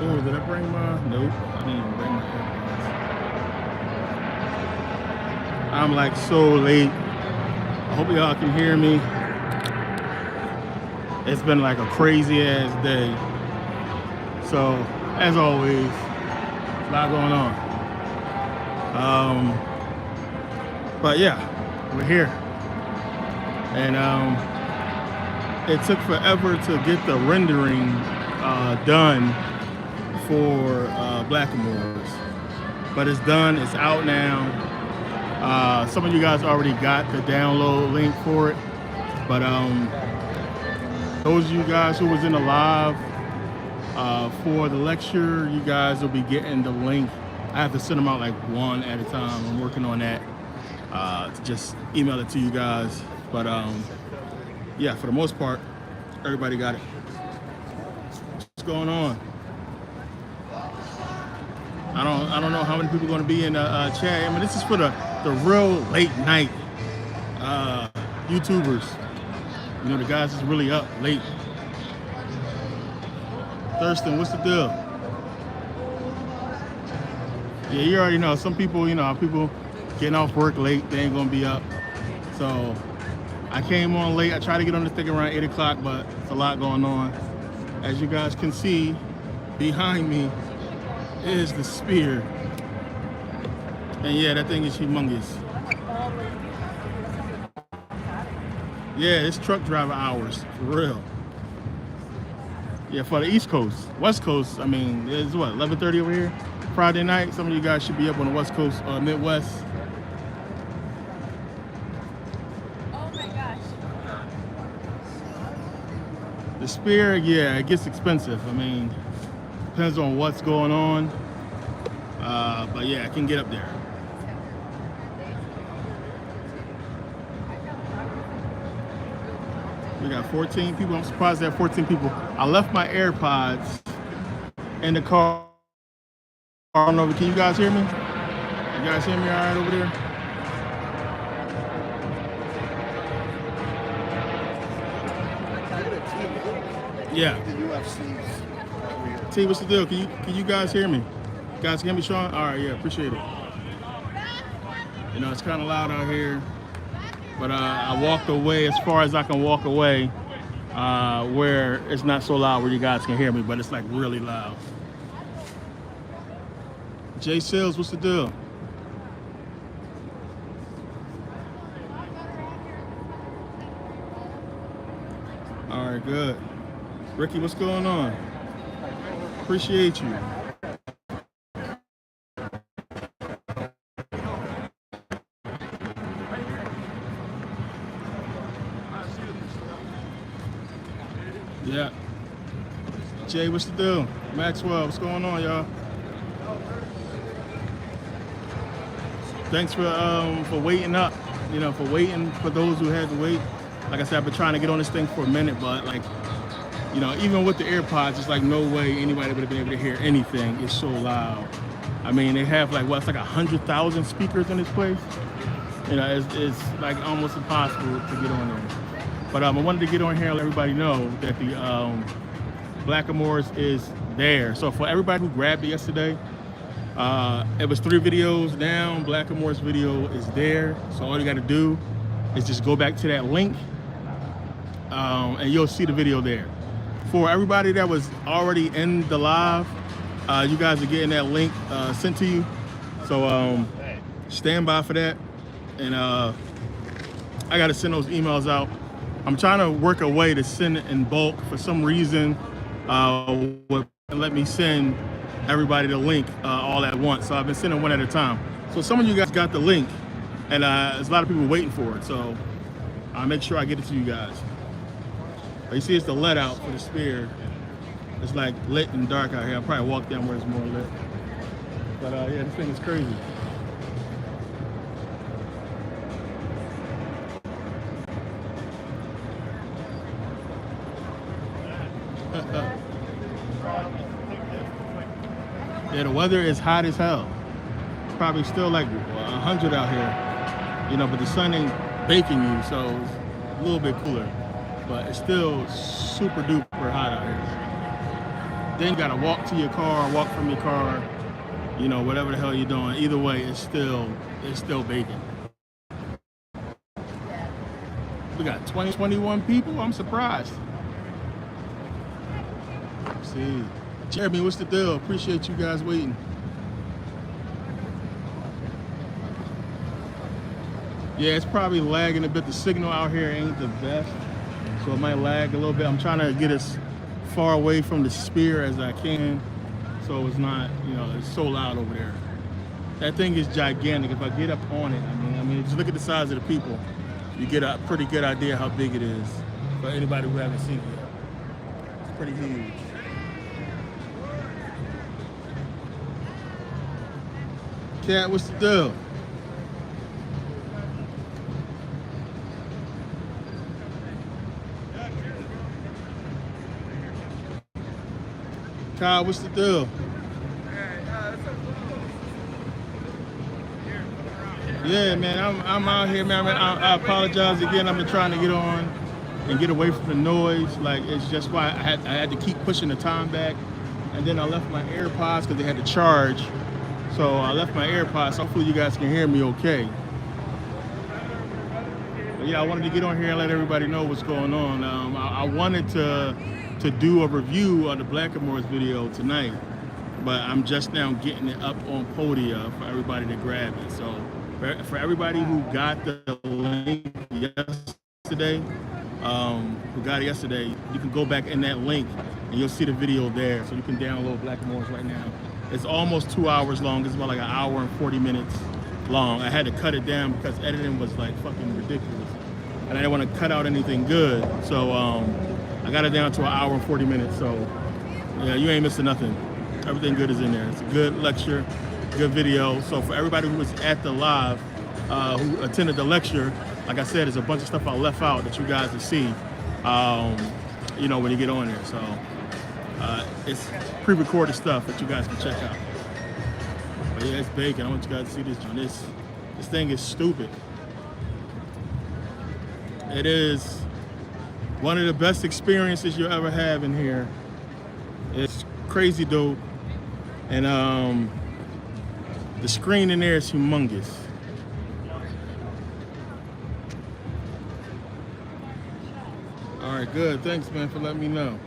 Oh, did I bring my? Nope, I didn't even bring my AirPods. I'm like so late. I hope y'all can hear me. It's been like a crazy ass day. So, as always, a lot going on. But yeah, we're here. And it took forever to get the rendering done for Blackamoors. But it's done, it's out now. Some of you guys already got the download link for it. But those of you guys who was in the live for the lecture, you guys will be getting the link. I have to send them out like one at a time. I'm working on that to just email it to you guys. But yeah, for the most part, everybody got it. What's going on? I don't know how many people are going to be in the chat. I mean, this is for the real late night YouTubers. You know, the guys is really up late. Thurston, what's the deal? Yeah, you already know. Some people, you know, people getting off work late, they ain't gonna be up. So I came on late. I tried to get on this thing around 8 o'clock, but it's a lot going on. As you guys can see, behind me is the spear. And yeah, that thing is humongous. Yeah, it's truck driver hours, for real. Yeah, for the East Coast. West Coast, I mean, it's what, 11:30 over here? Friday night. Some of you guys should be up on the West Coast, Midwest. Oh my gosh. The spear, yeah, it gets expensive. I mean, depends on what's going on. But yeah, I can get up there. We got 14 people. I'm surprised there are 14 people. I left my AirPods in the car. I don't know, can you guys hear me? You guys hear me all right over there? Yeah. T, what's the deal? Can you guys hear me? You guys can hear me, Sean? All right, yeah, appreciate it. You know, it's kind of loud out here. But I walked away as far as I can walk away where it's not so loud where you guys can hear me, but it's like really loud. Jay Sales, what's the deal? All right, good. Ricky, what's going on? Appreciate you. Yeah. Jay, what's the deal? Maxwell, what's going on, y'all? Thanks for waiting up. You know, for waiting for those who had to wait. Like I said, I've been trying to get on this thing for a minute, but like, you know, even with the AirPods, it's like no way anybody would have been able to hear anything. It's so loud. I mean, they have like, what, it's like 100,000 speakers in this place. You know, it's like almost impossible to get on there. But I wanted to get on here and let everybody know that the Blackamoors is there. So for everybody who grabbed it yesterday, it was 3 videos down. Blackamoors video is there. So all you got to do is just go back to that link and you'll see the video there. For everybody that was already in the live, you guys are getting that link sent to you. So stand by for that. And I got to send those emails out. I'm trying to work a way to send it in bulk. For some reason, would let me send everybody the link all at once. So I've been sending one at a time. So some of you guys got the link, and there's a lot of people waiting for it. So I'll make sure I get it to you guys. But you see, it's the let out for the spear. It's like lit and dark out here. I'll probably walk down where it's more lit. But yeah, this thing is crazy. Yeah, the weather is hot as hell. It's probably still like 100 out here, you know, but the sun ain't baking you, so it's a little bit cooler. But it's still super duper hot out here. then you gotta walk to your car, walk from your car, you know, whatever the hell you're doing. Either way, it's still vacant. We got 21 people. I'm surprised. Let's see, Jeremy, what's the deal? Appreciate you guys waiting. Yeah, it's probably lagging a bit. The signal out here ain't the best, so it might lag a little bit. I'm trying to get as far away from the spear as I can, so it's not, you know, it's so loud over there. That thing is gigantic. If I get up on it, I mean, just look at the size of the people. You get a pretty good idea how big it is for anybody who haven't seen it yet. It's pretty huge. Cat, what's the deal? Kyle, what's the deal? Yeah, man, I'm out here, man. I apologize again. I've been trying to get on and get away from the noise. Like, it's just why I had to keep pushing the time back. And then I left my AirPods because they had to charge. So I left my AirPods. Hopefully you guys can hear me okay. But yeah, I wanted to get on here and let everybody know what's going on. I wanted to do a review of the Blackamoors video tonight, but I'm just now getting it up on Podia for everybody to grab it. So for everybody who got the link yesterday, you can go back in that link and you'll see the video there. So you can download Blackamoors right now. It's almost 2 hours long. It's about like an hour and 40 minutes long. I had to cut it down because editing was like fucking ridiculous, and I didn't want to cut out anything good. So I got it down to an hour and 40 minutes. So yeah, you ain't missing nothing. Everything good is in there. It's a good lecture, good video. So for everybody who was at the live, who attended the lecture, like I said, there's a bunch of stuff I left out that you guys will see, you know, when you get on there. So it's pre-recorded stuff that you guys can check out. But yeah, it's bacon. I want you guys to see this, John. This thing is stupid. It is one of the best experiences you'll ever have in here. It's crazy dope. And the screen in there is humongous. All right, good. Thanks, man, for letting me know.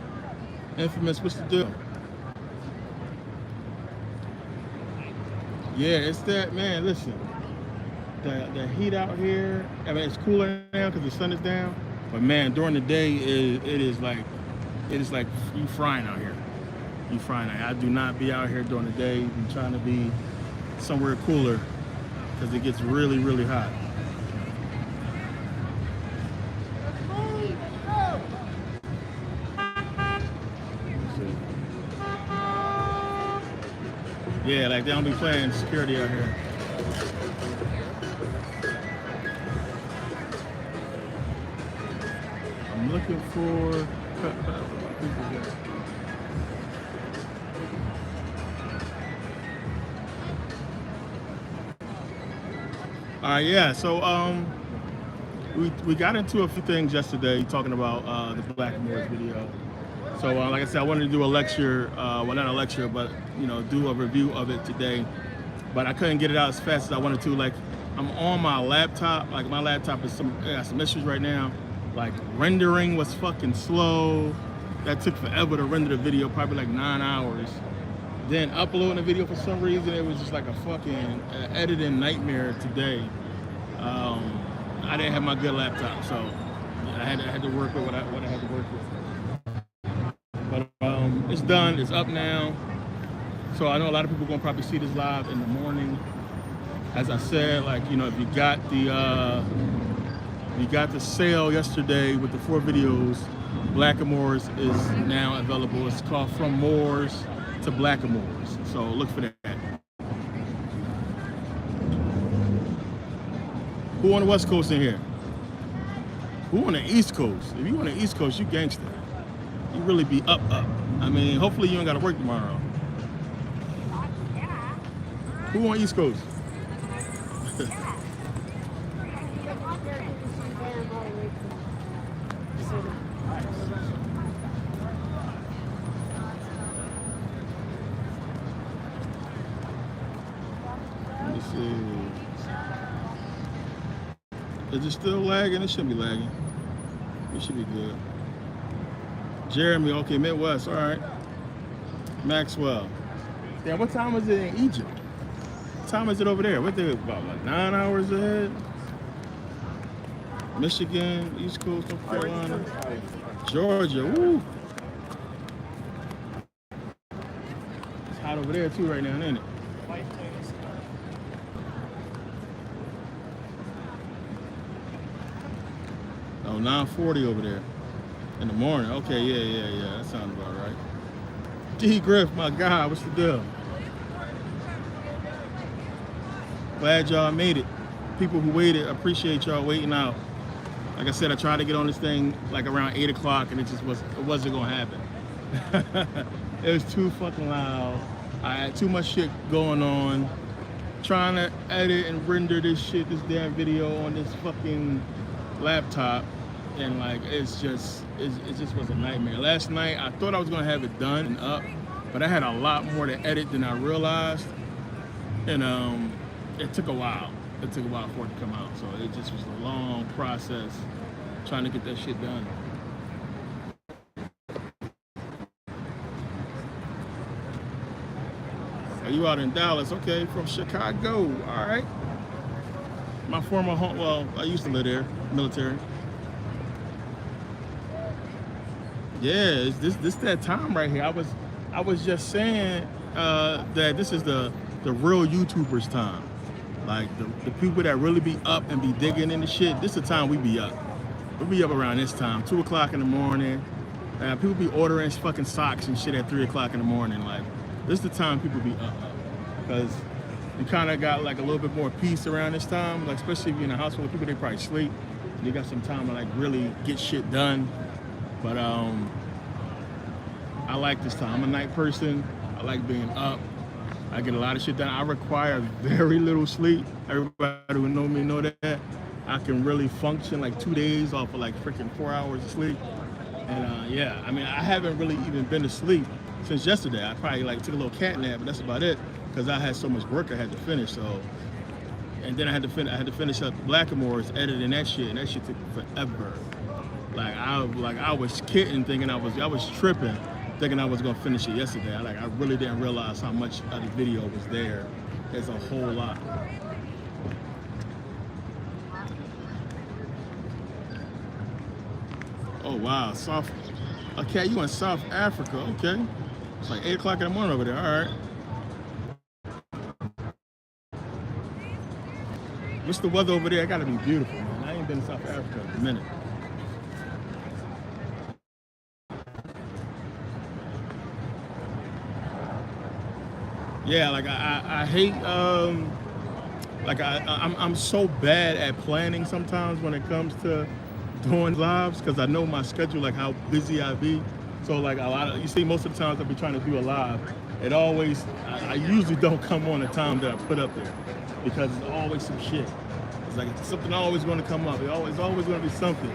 Infamous, what's the deal? Yeah, it's that, man, listen. The heat out here, I mean, it's cooler now because the sun is down. But man, during the day, it is like you frying out here. You frying out here. I do not be out here during the day. I'm trying to be somewhere cooler because it gets really, really hot. Yeah, like they don't be playing security out here. I'm looking for. All right, yeah. So we got into a few things yesterday talking about the Blackamoors video. So like I said, I wanted to do a lecture, well, not a lecture, but you know, do a review of it today. But I couldn't get it out as fast as I wanted to. Like, I'm on my laptop. Like, my laptop is got some issues right now. Like, rendering was fucking slow. That took forever to render the video, probably like 9 hours. Then uploading the video, for some reason, it was just like a fucking editing nightmare today. I didn't have my good laptop, so I had to work with what I had to work with. But it's done. It's up now. So I know a lot of people are gonna probably see this live in the morning. As I said, like, you know, if you got the sale yesterday with the 4 videos, Blackamoors is now available. It's called From Moors to Blackamoors. So look for that. Who on the West Coast in here? Who on the East Coast? If you on the East Coast, you gangster. You really be up. I mean, hopefully you ain't gotta work tomorrow. Who on East Coast? see. Is it still lagging? It should be lagging. It should be good. Jeremy, okay, Midwest, all right. Maxwell. Damn, what time is it in Egypt? What time is it over there? What they about like 9 hours ahead? Michigan, East Coast, North Carolina, Georgia. Woo! It's hot over there too right now, ain't it? Oh, 9:40 over there in the morning. Okay, yeah. That sounds about right. D. Griff, my God, what's the deal? Glad y'all made it. People who waited, appreciate y'all waiting out. Like I said, I tried to get on this thing like around 8 o'clock, and it wasn't gonna happen. It was too fucking loud. I had too much shit going on. Trying to edit and render this damn video on this fucking laptop, and like it just was a nightmare. Last night I thought I was gonna have it done and up, but I had a lot more to edit than I realized, and it took a while. It took a while for it to come out, so it just was a long process trying to get that shit done. Are you out in Dallas? Okay, from Chicago. All right. My former home, well, I used to live there, military. Yeah, it's this that time right here. I was just saying that this is the real YouTubers' time. Like the people that really be up and be digging into shit, this is the time we be up. We be up around this time, 2 o'clock in the morning. People be ordering fucking socks and shit at 3 o'clock in the morning. Like, this is the time people be up. Because you kind of got like a little bit more peace around this time. Like, especially if you're in a house full of people, they probably sleep. And you got some time to like really get shit done. But I like this time. I'm a night person. I like being up. I get a lot of shit done. I require very little sleep. Everybody who know me know that. I can really function like 2 days off of like freaking 4 hours of sleep. And yeah, I mean, I haven't really even been to sleep since yesterday. I probably like took a little cat nap, but that's about it. Because I had so much work I had to finish. So, and then I had to finish up Blackamoor's editing that shit, and that shit took forever. Like I was kidding, thinking I was tripping, thinking I was gonna finish it yesterday. I really didn't realize how much of the video was there. There's a whole lot. Oh wow, okay, you in South Africa, okay. It's like 8 o'clock in the morning over there, all right. What's the weather over there? It gotta be beautiful, man. I ain't been to South Africa in a minute. Yeah, like I hate, like I'm so bad at planning sometimes when it comes to doing lives, because I know my schedule, like how busy I be. So like you see most of the times I'll be trying to do a live, it always, I usually don't come on the time that I put up there, because it's always some shit. It's like something always going to come up. It's always going to be something.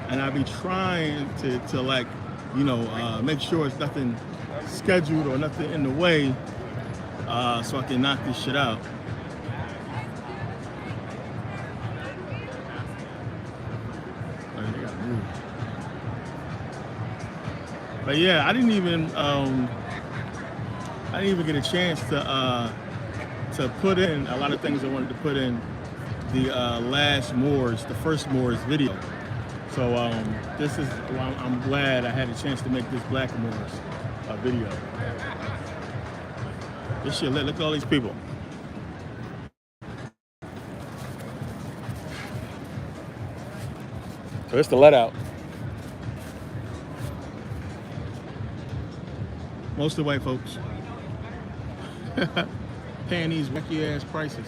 And I be trying to like, you know, make sure it's nothing scheduled or nothing in the way, so I can knock this shit out. But yeah, I didn't even get a chance to put in a lot of things I wanted to put in the the first Moors video. So this is, I'm glad I had a chance to make this Black Moors video. This shit lit. Look at all these people. So it's the let out. Mostly white folks. Paying these wacky ass prices.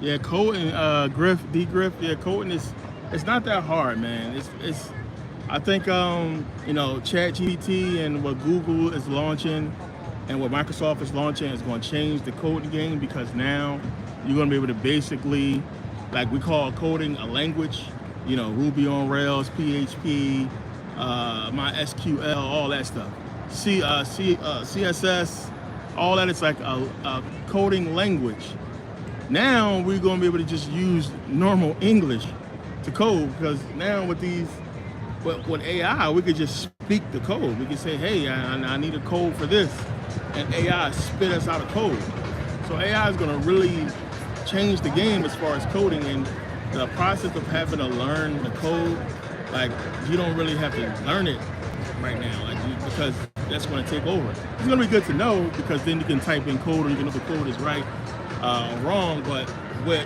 Yeah, coding, D Griff. Yeah, coding it's not that hard, man. It's I think you know, ChatGPT and what Google is launching and what Microsoft is launching is going to change the coding game, because now you're going to be able to basically, like we call coding a language. You know, Ruby on Rails, PHP, MySQL, all that stuff. CSS, all that. It's like a coding language. Now we're going to be able to just use normal English to code because now with these, with AI, we could just speak the code. We could say, hey, I need a code for this, and AI spit us out a code. So AI is going to really change the game as far as coding, and the process of having to learn the code, like you don't really have to learn it right now, because that's going to take over. It's going to be good to know because then you can type in code, or you can know the code is right or wrong. But what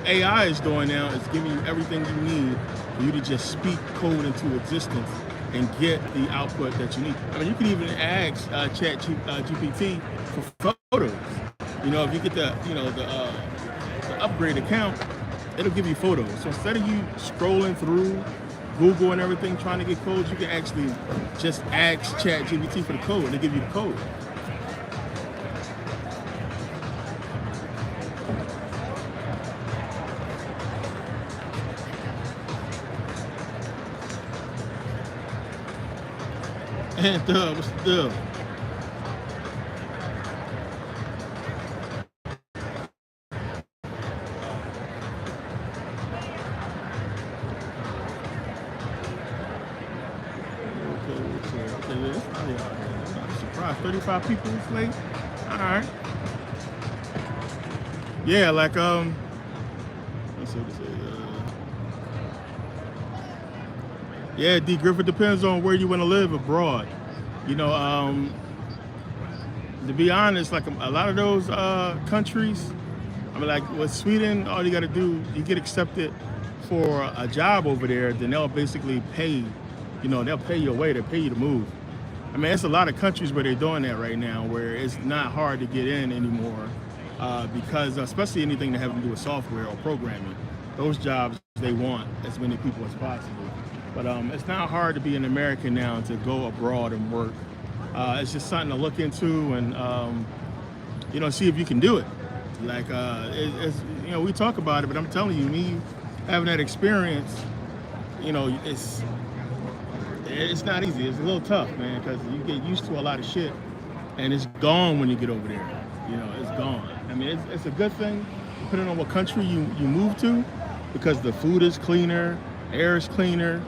AI is doing now is giving you everything you need for you to just speak code into existence and get the output that you need. I mean, you can even ask GPT for photos. You know, if you get the upgrade account, it'll give you photos. So instead of you scrolling through Google and everything trying to get codes, you can actually just ask ChatGPT for the code and they give you the code. And what's the deal? I'm surprised. 35 people this late? Alright. Yeah, like let's see what this is. Yeah, D Griffith, depends on where you want to live abroad. You know, to be honest, like a lot of those countries, I mean, like with Sweden, all you got to do, you get accepted for a job over there, then they'll basically pay, you know, they'll pay you away, they'll pay you to move. I mean, it's a lot of countries where they're doing that right now, where it's not hard to get in anymore because especially anything that has to do with software or programming, those jobs, they want as many people as possible. But it's not hard to be an American now to go abroad and work. It's just something to look into and, you know, see if you can do it. Like, it's, you know, we talk about it, but I'm telling you, me having that experience, you know, it's not easy. It's a little tough, man, because you get used to a lot of shit, and it's gone when you get over there. You know, it's gone. I mean, it's a good thing, depending on what country you move to, because the food is cleaner, air is cleaner.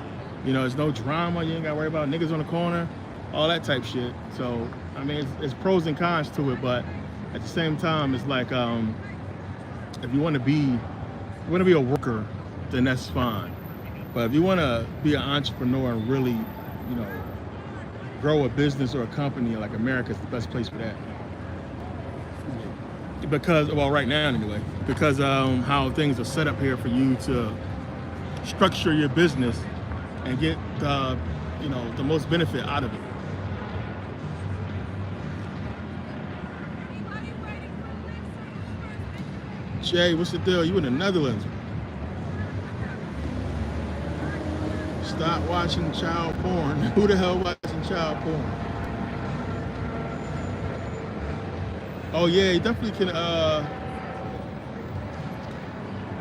You know, there's no drama. You ain't got to worry about niggas on the corner, all that type shit. So, I mean, it's pros and cons to it, but at the same time, it's like if you want to be a worker, then that's fine. But if you want to be an entrepreneur and really, you know, grow a business or a company, like America's the best place for that. Because, well, right now anyway, because how things are set up here for you to structure your business and get you know, the most benefit out of it. Jay, what's the deal? You in the Netherlands? Stop watching child porn. Who the hell watching child porn? Oh yeah, you definitely can.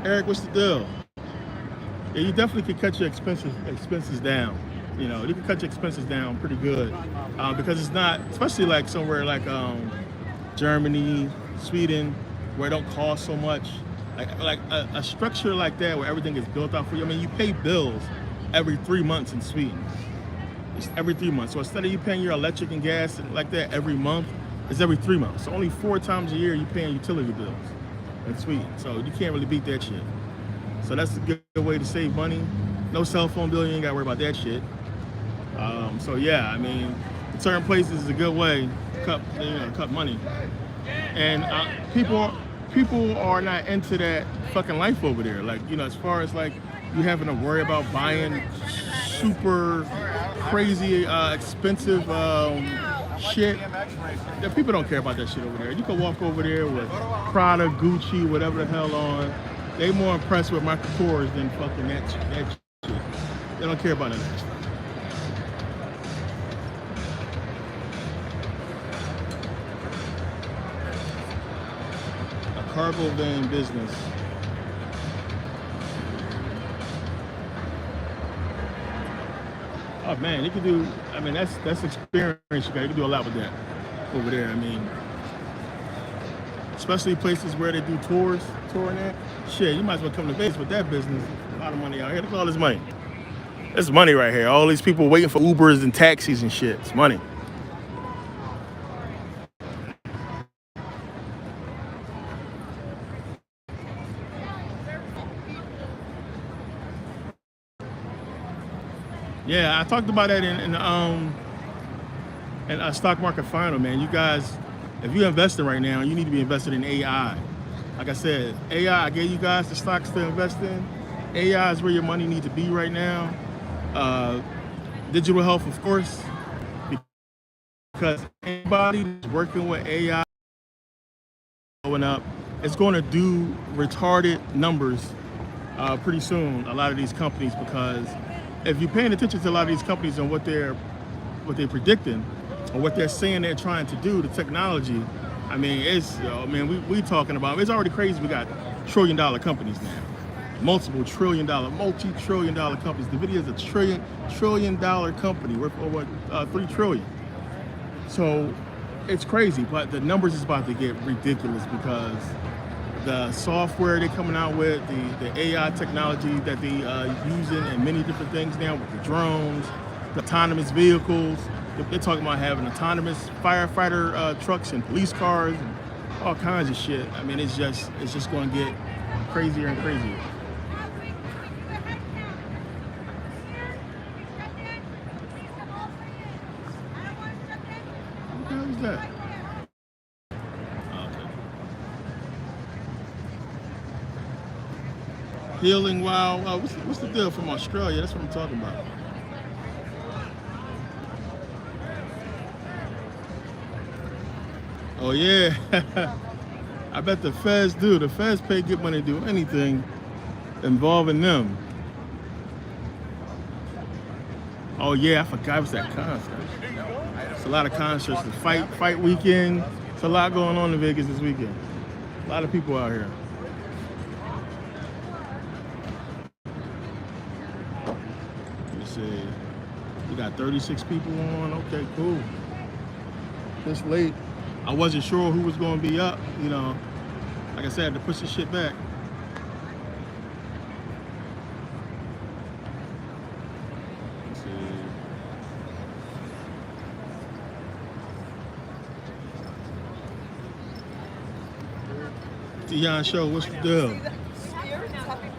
Eric, what's the deal? Yeah, you definitely can cut your expenses down. You know, you can cut your expenses down pretty good because it's not, especially like somewhere like Germany, Sweden, where it don't cost so much. Like a structure like that where everything is built out for you. I mean, you pay bills every 3 months in Sweden. It's every 3 months. So instead of you paying your electric and gas and like that every month, it's every 3 months. So only 4 times a year you're paying utility bills in Sweden. So you can't really beat that shit. So that's a good way to save money. No cell phone bill, you ain't gotta worry about that shit. So yeah, I mean, in certain places is a good way to cut money. And people are not into that fucking life over there. Like, you know, as far as like you having to worry about buying super crazy expensive shit. The people don't care about that shit over there. You can walk over there with Prada, Gucci, whatever the hell on. They more impressed with Michael Kors than fucking that shit. They don't care about none of that stuff. A cargo van business. Oh man, you can do. I mean, that's experience. You can do a lot with that over there. I mean, especially places where they do touring at. Shit, you might as well come to Vegas with that business. A lot of money out here. Look at all this money. It's money right here. All these people waiting for Ubers and taxis and shit. It's money. Yeah, I talked about that in a stock market final, man. You guys, if you're investing right now, you need to be invested in AI. Like I said, AI, I gave you guys the stocks to invest in. AI is where your money needs to be right now. Digital health, of course, because anybody that's working with AI going up, it's going to do retarded numbers pretty soon. A lot of these companies, because if you're paying attention to a lot of these companies and what they're predicting or what they're saying they're trying to do, the technology, I mean, it's, we talking about, it's already crazy. We got trillion-dollar companies now, multi-trillion dollar companies. NVIDIA is a trillion-dollar company worth over 3 trillion. So it's crazy, but the numbers is about to get ridiculous because the software they're coming out with, the AI technology that they using in many different things now with the drones, the autonomous vehicles. They're talking about having autonomous firefighter trucks and police cars and all kinds of shit. I mean, it's just going to get crazier and crazier. What the hell is that? Healing Wow. What's the deal from Australia? That's what I'm talking about. Oh yeah. I bet the feds do. The feds pay good money to do anything involving them. Oh yeah, I forgot it was that concert. It's a lot of concerts. The fight weekend. It's a lot going on in Vegas this weekend. A lot of people out here. Let's see. We got 36 people on. Okay, cool. This late. I wasn't sure who was going to be up, you know. Like I said, I had to push this shit back. Let's see. Dion Show, what's the deal?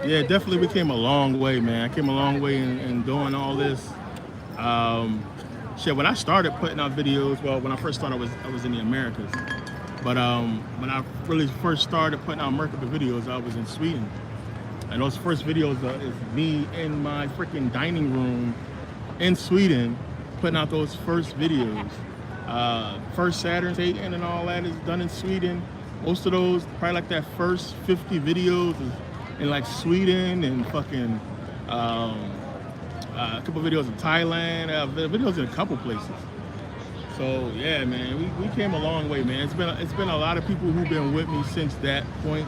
Yeah, definitely we came a long way, man. I came a long way in doing all this. Shit, when I started putting out videos, well, when I first started, I was in the Americas. But when I really first started putting out Merkabah videos, I was in Sweden. And those first videos is me in my freaking dining room in Sweden, putting out those first videos. First Saturn Satan and all that is done in Sweden. Most of those, probably like that first 50 videos is in like Sweden and fucking, a couple videos in Thailand, videos in a couple places. So yeah, man, we came a long way, man. It's been a lot of people who've been with me since that point,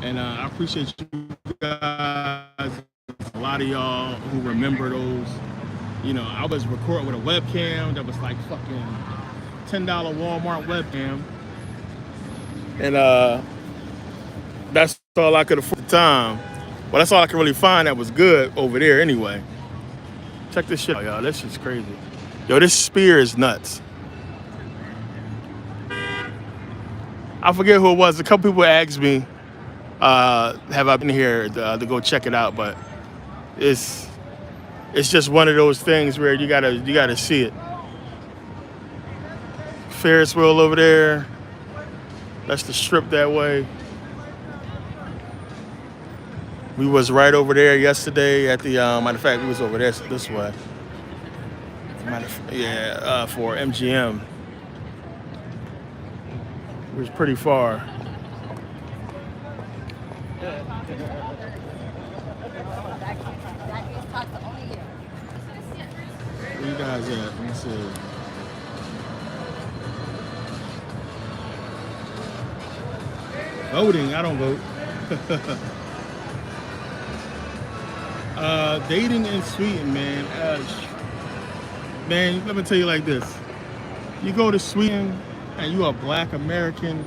and I appreciate you guys. A lot of y'all who remember those. You know, I was recording with a webcam that was like fucking $10 Walmart webcam, and that's all I could afford at the time. Well, that's all I could really find that was good over there anyway. Check this shit out, y'all. This shit's crazy. Yo, this spear is nuts. I forget who it was. A couple people asked me, have I been here to go check it out? But it's just one of those things where you gotta see it. Ferris wheel over there. That's the strip that way. We was right over there yesterday at the, matter of fact, we was over there this way. For MGM. It was pretty far. Where you guys at? Let me see. Voting, I don't vote. Dating in Sweden, man. Man, let me tell you like this. You go to Sweden and you are black American,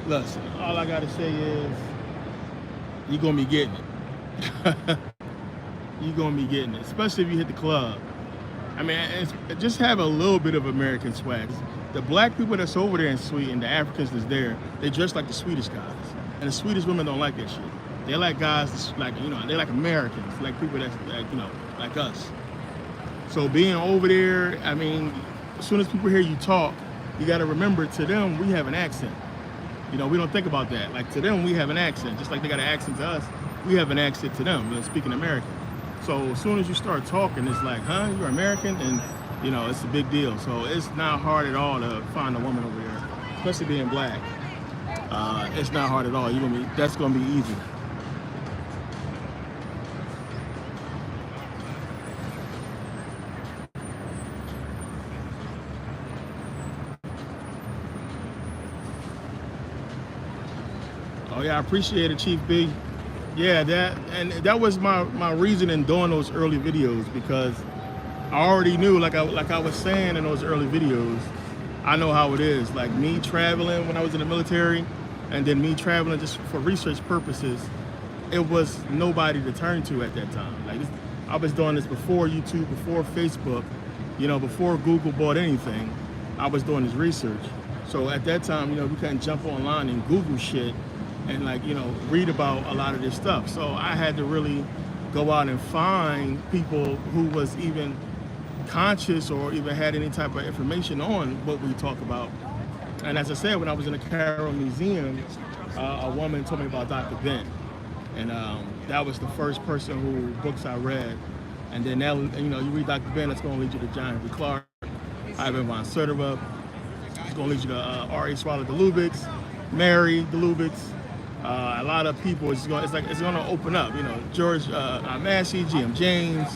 listen, all I gotta say is you're gonna be getting it. You're gonna be getting it, especially if you hit the club. I mean, just have a little bit of American swag. The black people that's over there in Sweden, the Africans that's there, they dress like the Swedish guys. And the Swedish women don't like that shit. They like guys that's like, you know, they like Americans, like people that's like, you know, like us. So being over there, I mean, as soon as people hear you talk, you gotta remember, to them, we have an accent. You know, we don't think about that. Like, to them, we have an accent. Just like they got an accent to us, we have an accent to them. We're speaking American. So as soon as you start talking, it's like, huh, you're American? And, you know, it's a big deal. So it's not hard at all to find a woman over there, especially being black. It's not hard at all. That's gonna be easy. Oh yeah, I appreciate it, Chief B. Yeah, that was my reason in doing those early videos, because I already knew, like I was saying in those early videos, I know how it is. Like me traveling when I was in the military, and then me traveling just for research purposes, it was nobody to turn to at that time. Like I was doing this before YouTube, before Facebook, you know, before Google bought anything. I was doing this research. So at that time, you know, we couldn't jump online and Google shit and, like, you know, read about a lot of this stuff. So I had to really go out and find people who was even conscious or even had any type of information on what we talk about. And as I said, when I was in the Cairo Museum, a woman told me about Dr. Ben. And that was the first person who books I read. And then that, you know, you read Dr. Ben, that's going to lead you to John Henry Clark, Ivan von Sertova. It's going to lead you to R.A. Swallow de Lubbock's, Mary de Lubbock's. A lot of people, it's going to open up, you know, George Massey, G.M. James,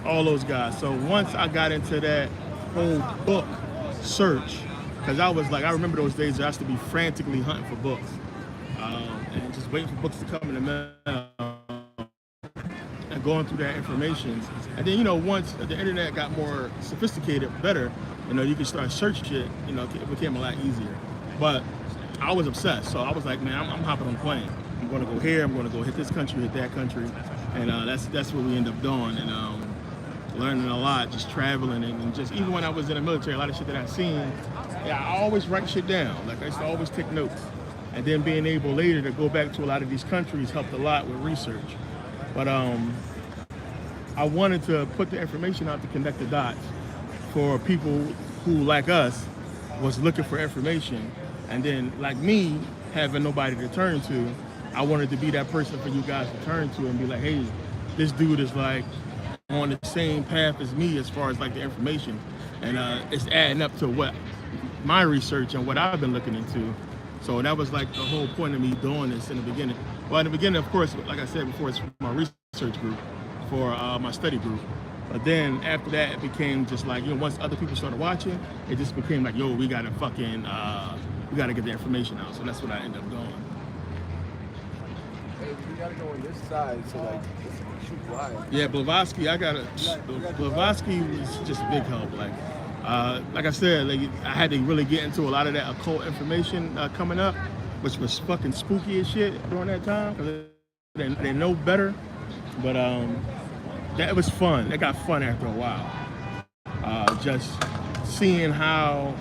all those guys. So once I got into that whole book search, because I remember those days I used to be frantically hunting for books and just waiting for books to come in the mail and going through that information. And then, you know, once the internet got more sophisticated, better, you know, you could start searching shit, you know, it became a lot easier. But I was obsessed, so I was like, man, I'm hopping on a plane. I'm going to go here, I'm going to go hit this country, hit that country, and that's what we end up doing, and learning a lot, just traveling, and just even when I was in the military, a lot of shit that I seen, yeah, I always write shit down. Like I used to always take notes, and then being able later to go back to a lot of these countries helped a lot with research. But I wanted to put the information out to connect the dots for people who, like us, was looking for information. And then, like me, having nobody to turn to, I wanted to be that person for you guys to turn to and be like, hey, this dude is like on the same path as me as far as like the information. And it's adding up to what my research and what I've been looking into. So that was like the whole point of me doing this in the beginning. Well, in the beginning, of course, like I said before, it's for my research group, for my study group. But then after that, it became just like, you know, once other people started watching, it just became like, yo, we gotta fucking, we gotta get the information out. So that's what I ended up doing. Hey, we gotta go on this side, so like, shoot live. Yeah, Blavatsky, Blavatsky was just a big help. Like I said, like I had to really get into a lot of that occult information coming up, which was fucking spooky as shit during that time, because they know better. But that was fun. It got fun after a while. Just seeing how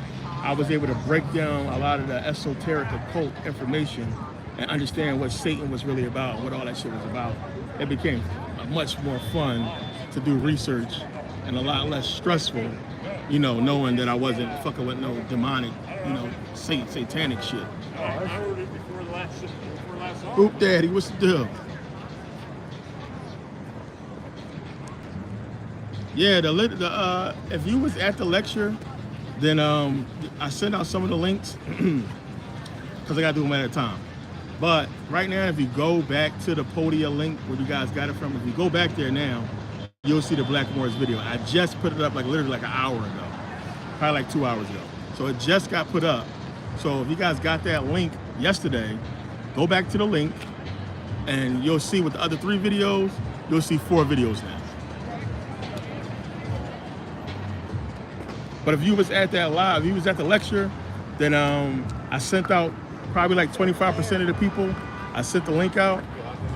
I was able to break down a lot of the esoteric occult information and understand what Satan was really about, what all that shit was about. It became much more fun to do research and a lot less stressful, you know, knowing that I wasn't fucking with no demonic, you know, satanic shit. I heard it before the last song. Oop, Daddy, what's the deal? Yeah, if you was at the lecture, then I sent out some of the links because I got to do them at a time. But right now, if you go back to the Podia link where you guys got it from, if you go back there now, you'll see the Black Morris video. I just put it up like literally like an hour ago, probably like 2 hours ago. So it just got put up. So if you guys got that link yesterday, go back to the link and you'll see with the other 3 videos, you'll see 4 videos now. But if you was at that live, if you was at the lecture, then I sent out probably like 25% of the people. I sent the link out,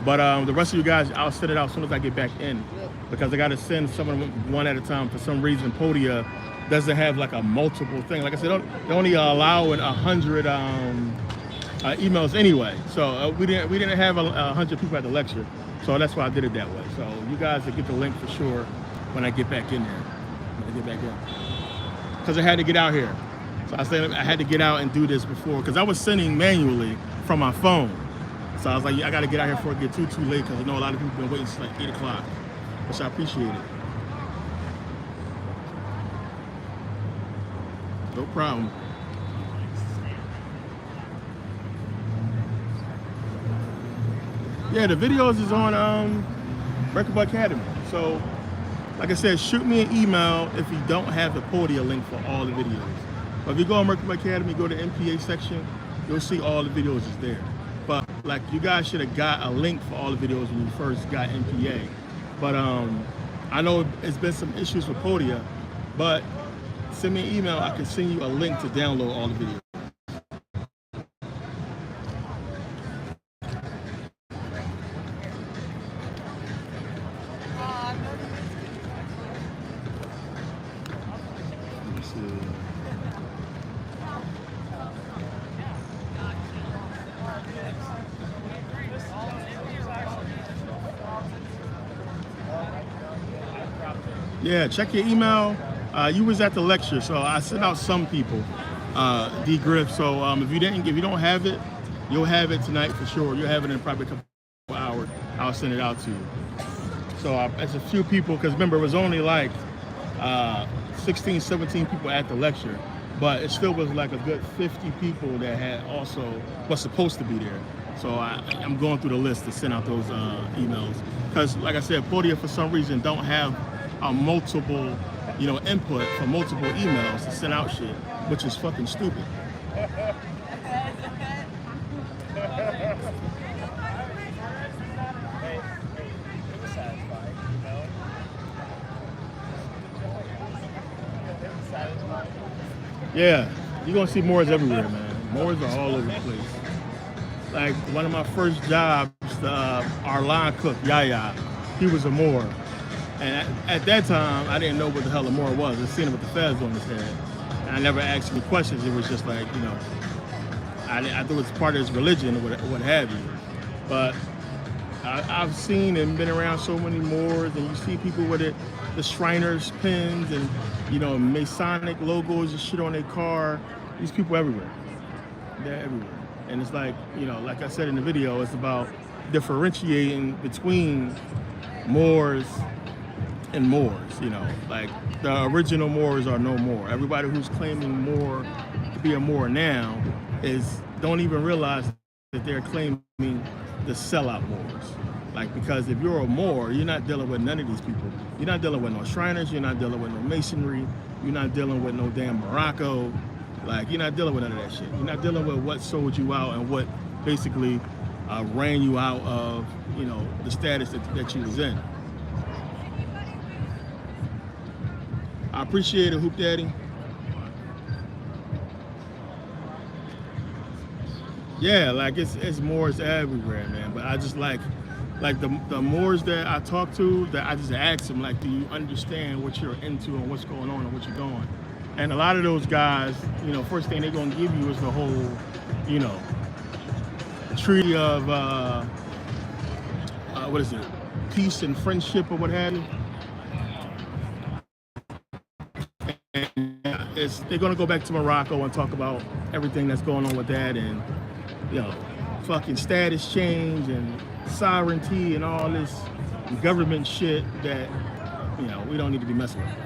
but the rest of you guys, I'll send it out as soon as I get back in, because I got to send some of them one at a time. For some reason, Podia doesn't have like a multiple thing. Like I said, they only allowing 100 emails anyway. So we didn't have 100 people at the lecture, so that's why I did it that way. So you guys will get the link for sure when I get back in there. When I get back in, because I had to get out here. So I said I had to get out and do this before, because I was sending manually from my phone. So I was like, I got to get out here before it get too late, because I know a lot of people been waiting since like 8 o'clock, which I appreciate it. No problem. Yeah, the videos is on Merkabah Academy. So, like I said, shoot me an email if you don't have the Podia link for all the videos. But if you go on Merkabah Academy, go to MPA section, you'll see all the videos is there. But like, you guys should have got a link for all the videos when you first got MPA. But I know it's been some issues with Podia, but send me an email, I can send you a link to download all the videos. Yeah, check your email. You was at the lecture, so I sent out some people, D Griff. So if you don't have it, you'll have it tonight for sure. You'll have it in probably a couple hours. I'll send it out to you. So it's a few people, because remember, it was only like 16, 17 people at the lecture, but it still was like a good 50 people that had also was supposed to be there. So I'm going through the list to send out those emails, because like I said, Podia for some reason don't have multiple, input for multiple emails to send out shit, which is fucking stupid. Yeah, you're gonna see Moors everywhere, man. Moors are all over the place. Like one of my first jobs, our line cook, Yaya, he was a Moor. And at that time, I didn't know what the hell a Moor was. I seen him with the fez on his head. And I never asked any questions. It was just like, I thought it was part of his religion or what have you. But I've seen and been around so many Moors, and you see people with the Shriners pins and, Masonic logos and shit on their car. These people everywhere. They're everywhere. And it's like, like I said in the video, it's about differentiating between Moors and Moors, like the original Moors are no more. Everybody who's claiming Moor to be a Moor now don't even realize that they're claiming the sellout Moors. Like, because if you're a Moor, you're not dealing with none of these people. You're not dealing with no Shriners, you're not dealing with no Masonry, you're not dealing with no damn Morocco. Like, you're not dealing with none of that shit. You're not dealing with what sold you out and what basically ran you out of, the status that you was in. I appreciate it, Hoop Daddy. Yeah, like it's Moors everywhere, man. But I just like the Moors that I talk to, that I just ask them, like, do you understand what you're into and what's going on and what you're doing? And a lot of those guys, first thing they're gonna give you is the whole, treaty of what is it, peace and friendship or what have you. They're gonna go back to Morocco and talk about everything that's going on with that, and fucking status change and sovereignty and all this government shit that we don't need to be messing with.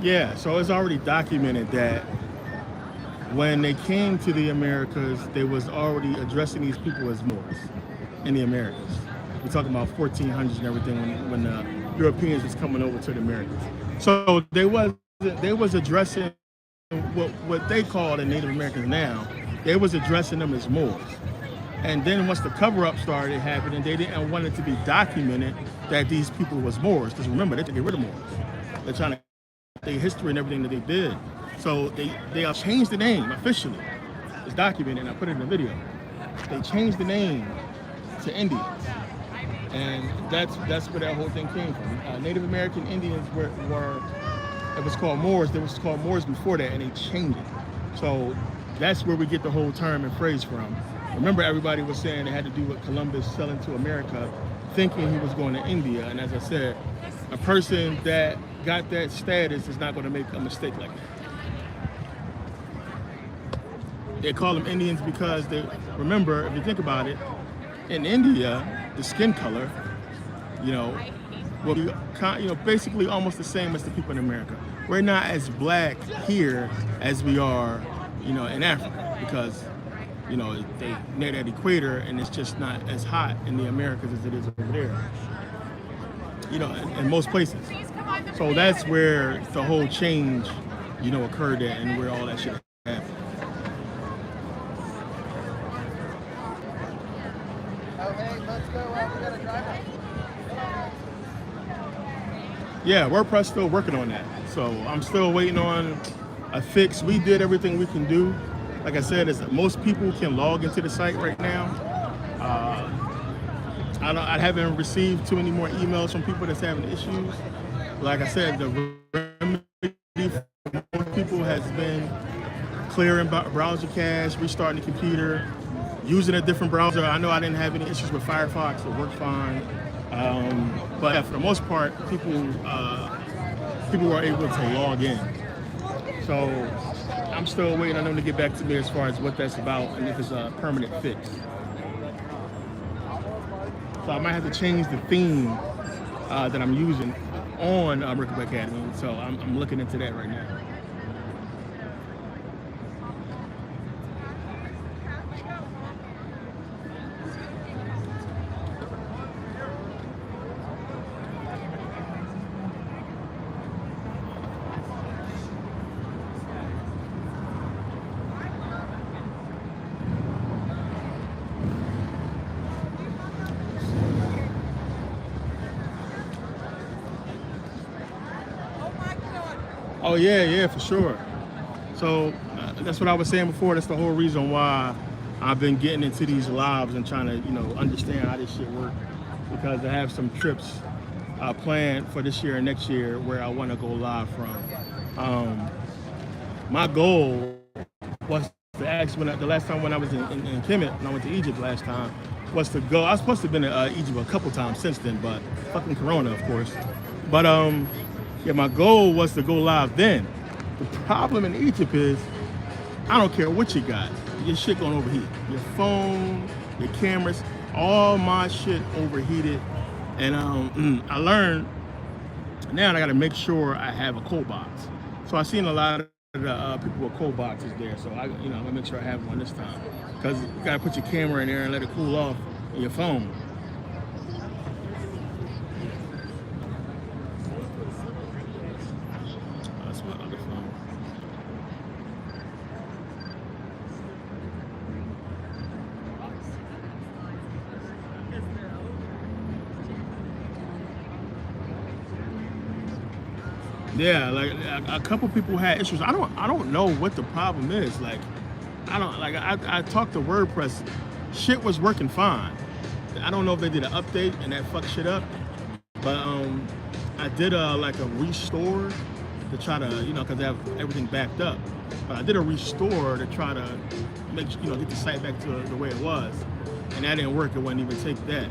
Yeah, so it's already documented that when they came to the Americas, they was already addressing these people as Moors in the Americas. We're talking about 1400s and everything when the Europeans was coming over to the Americas. So they was addressing what they call the Native Americans now. They was addressing them as Moors. And then once the cover-up started happening, they didn't want it to be documented that these people was Moors. Because remember, they had to get rid of Moors. They're trying to their history and everything that they did. So they changed the name officially. It's documented, and I put it in the video. They changed the name to Indians. And that's where that whole thing came from. Native American Indians were it was called Moors. It was called Moors before that, and they changed it. So that's where we get the whole term and phrase from. Remember, everybody was saying it had to do with Columbus selling to America, thinking he was going to India. And as I said, a person that got that status is not going to make a mistake like that. They call them Indians because they remember, if you think about it, in India, the skin color, will be basically almost the same as the people in America. We're not as black here as we are, in Africa, because they near that equator, and it's just not as hot in the Americas as it is over there. In most places. So that's where the whole change, occurred at, and where all that shit happened. Okay, let's go. We got a driver. Yeah, WordPress still working on that. So I'm still waiting on a fix. We did everything we can do. Like I said, most people can log into the site right now. I haven't received too many more emails from people that's having issues. Like I said, the remedy for most people has been clearing browser cache, restarting the computer, using a different browser. I know I didn't have any issues with Firefox. It worked fine. But yeah, for the most part, people were able to log in. So I'm still waiting on them to get back to me as far as what that's about and if it's a permanent fix. So I might have to change the theme that I'm using on Merkabah Academy. So I'm looking into that right now. Oh yeah, for sure. So that's what I was saying before. That's the whole reason why I've been getting into these lives and trying to, understand how this shit works. Because I have some trips planned for this year and next year where I want to go live from. My goal was to actually, the last time when I was in Kemet, when I went to Egypt last time, was to go. I was supposed to have been to Egypt a couple times since then, but fucking Corona, of course. But yeah, my goal was to go live then. The problem in Egypt is, I don't care what you got, your shit gonna overheat. Your phone, your cameras, all my shit overheated. And I learned now I gotta make sure I have a cold box. So I've seen a lot of the people with cold boxes there. So I'm gonna make sure I have one this time. Because you gotta put your camera in there and let it cool off in your phone. Yeah, like a couple people had issues. I don't know what the problem is. Like, I talked to WordPress, shit was working fine. I don't know if they did an update and that fucked shit up, but I did a restore to try to because they have everything backed up. But I did a restore to try to make get the site back to the way it was, and that didn't work. It wouldn't even take that.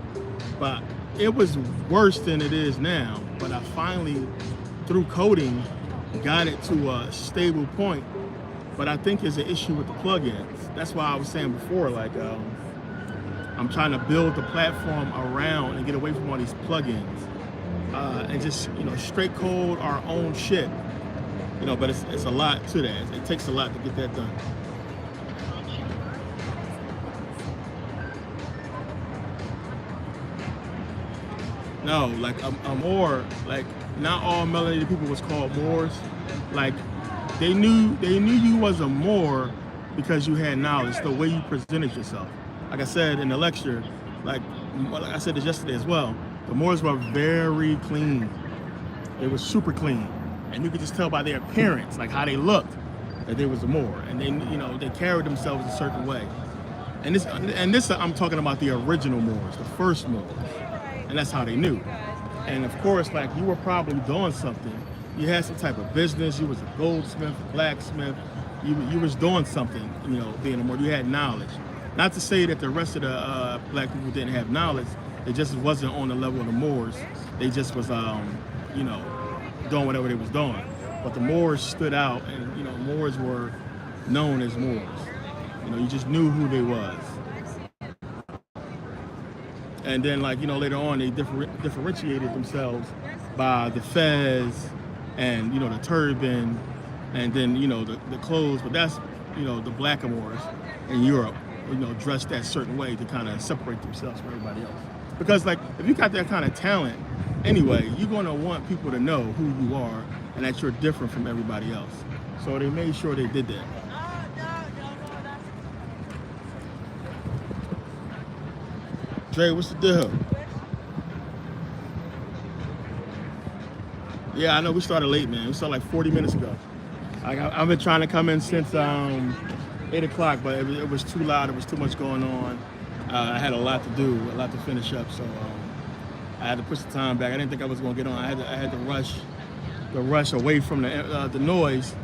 But it was worse than it is now. But I finally, through coding, got it to a stable point. But I think there's an issue with the plugins. That's why I was saying before, like, I'm trying to build the platform around and get away from all these plugins and just, straight code our own shit. But it's a lot to that. It takes a lot to get that done. No, like a Moor, like not all melanated people was called Moors. Like they knew you was a Moor because you had knowledge, the way you presented yourself. like I said in the lecture, like I said this yesterday as well, the Moors were very clean. They were super clean, and you could just tell by their appearance, like how they looked, that they was a Moor, and they carried themselves a certain way. And this I'm talking about the original Moors, the first Moors, and that's how they knew. And of course, like you were probably doing something. You had some type of business. You was a goldsmith, a blacksmith. You was doing something, being a Moor. You had knowledge. Not to say that the rest of the black people didn't have knowledge. It just wasn't on the level of the Moors. They just was, doing whatever they was doing. But the Moors stood out, and Moors were known as Moors. You just knew who they was. And then, later on, they differentiated themselves by the fez and, the turban, and then, the clothes. But that's, the black Moors in Europe, dressed that certain way to kind of separate themselves from everybody else. Because, if you got that kind of talent, anyway, you're going to want people to know who you are and that you're different from everybody else. So they made sure they did that. Dre, what's the deal? Yeah, I know we started late, man. We started like 40 minutes ago. I've been trying to come in since 8 o'clock, but it was too loud. There was too much going on. I had a lot to do, a lot to finish up, so I had to push the time back. I didn't think I was going to get on. I had to rush away from the noise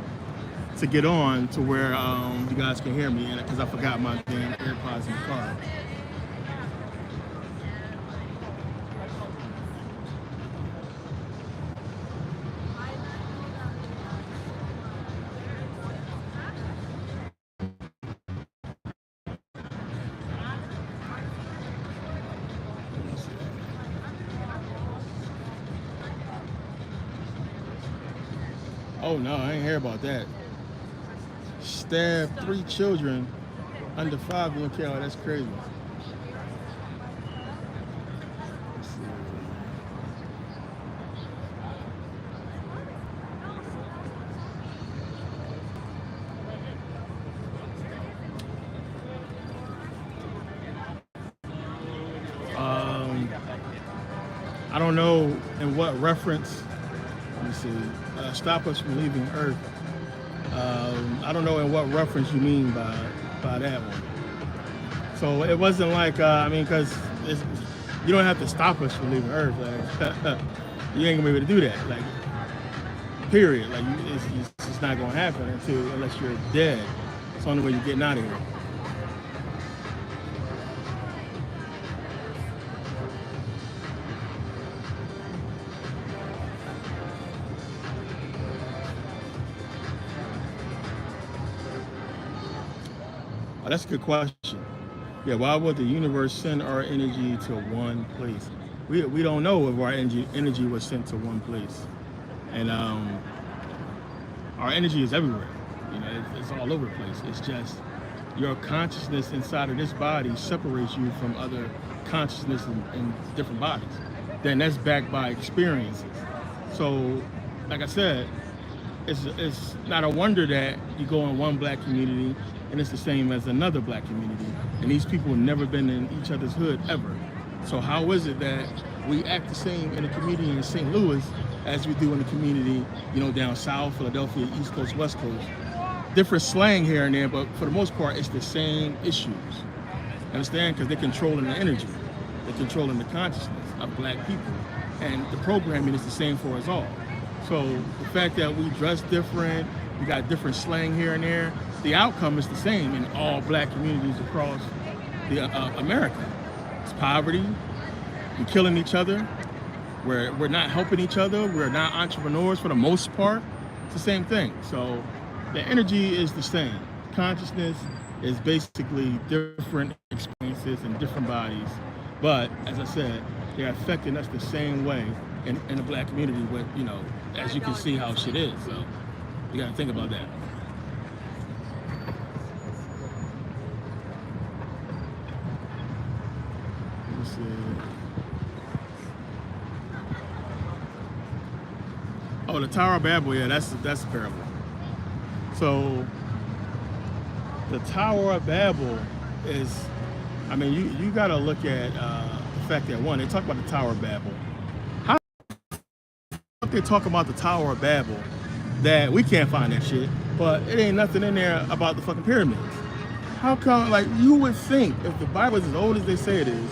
to get on to where you guys can hear me, because I forgot my damn AirPods in the car. Oh no, I ain't hear about that. Stabbed 3 children under 5 in Cal. That's crazy. I don't know in what reference. Let me see. Stop us from leaving Earth. I don't know in what reference you mean by that one. So it wasn't like because you don't have to stop us from leaving Earth. Like you ain't gonna be able to do that. Like period. Like it's not gonna happen unless you're dead. It's the only way you're getting out of here. Oh, that's a good question. Yeah, why would the universe send our energy to one place? We don't know if our energy was sent to one place, and our energy is everywhere. It's all over the place. It's just your consciousness inside of this body separates you from other consciousness in different bodies. Then that's backed by experiences. So, like I said, it's not a wonder that you go in one black community and it's the same as another black community, and these people have never been in each other's hood ever. So how is it that we act the same in a community in St. Louis as we do in the community, down south, Philadelphia, East Coast, West Coast? Different slang here and there, but for the most part, it's the same issues. Understand? Because they're controlling the energy, they're controlling the consciousness of black people, and the programming is the same for us all. So the fact that we dress different, we got different slang here and there, the outcome is the same in all black communities across America. It's poverty, we're killing each other, we're not helping each other, we're not entrepreneurs for the most part. It's the same thing. So the energy is the same. Consciousness is basically different experiences in different bodies. But as I said, they're affecting us the same way in the black community with, as you can see how shit is. So you gotta think about that. Let's see. Oh, the Tower of Babel, yeah, that's a parable. So the Tower of Babel is I mean, you got to look at the fact that, one, they talk about the Tower of Babel. How they talk about the Tower of Babel that we can't find that shit, but it ain't nothing in there about the fucking pyramids? How come, like, you would think if the Bible is as old as they say it is,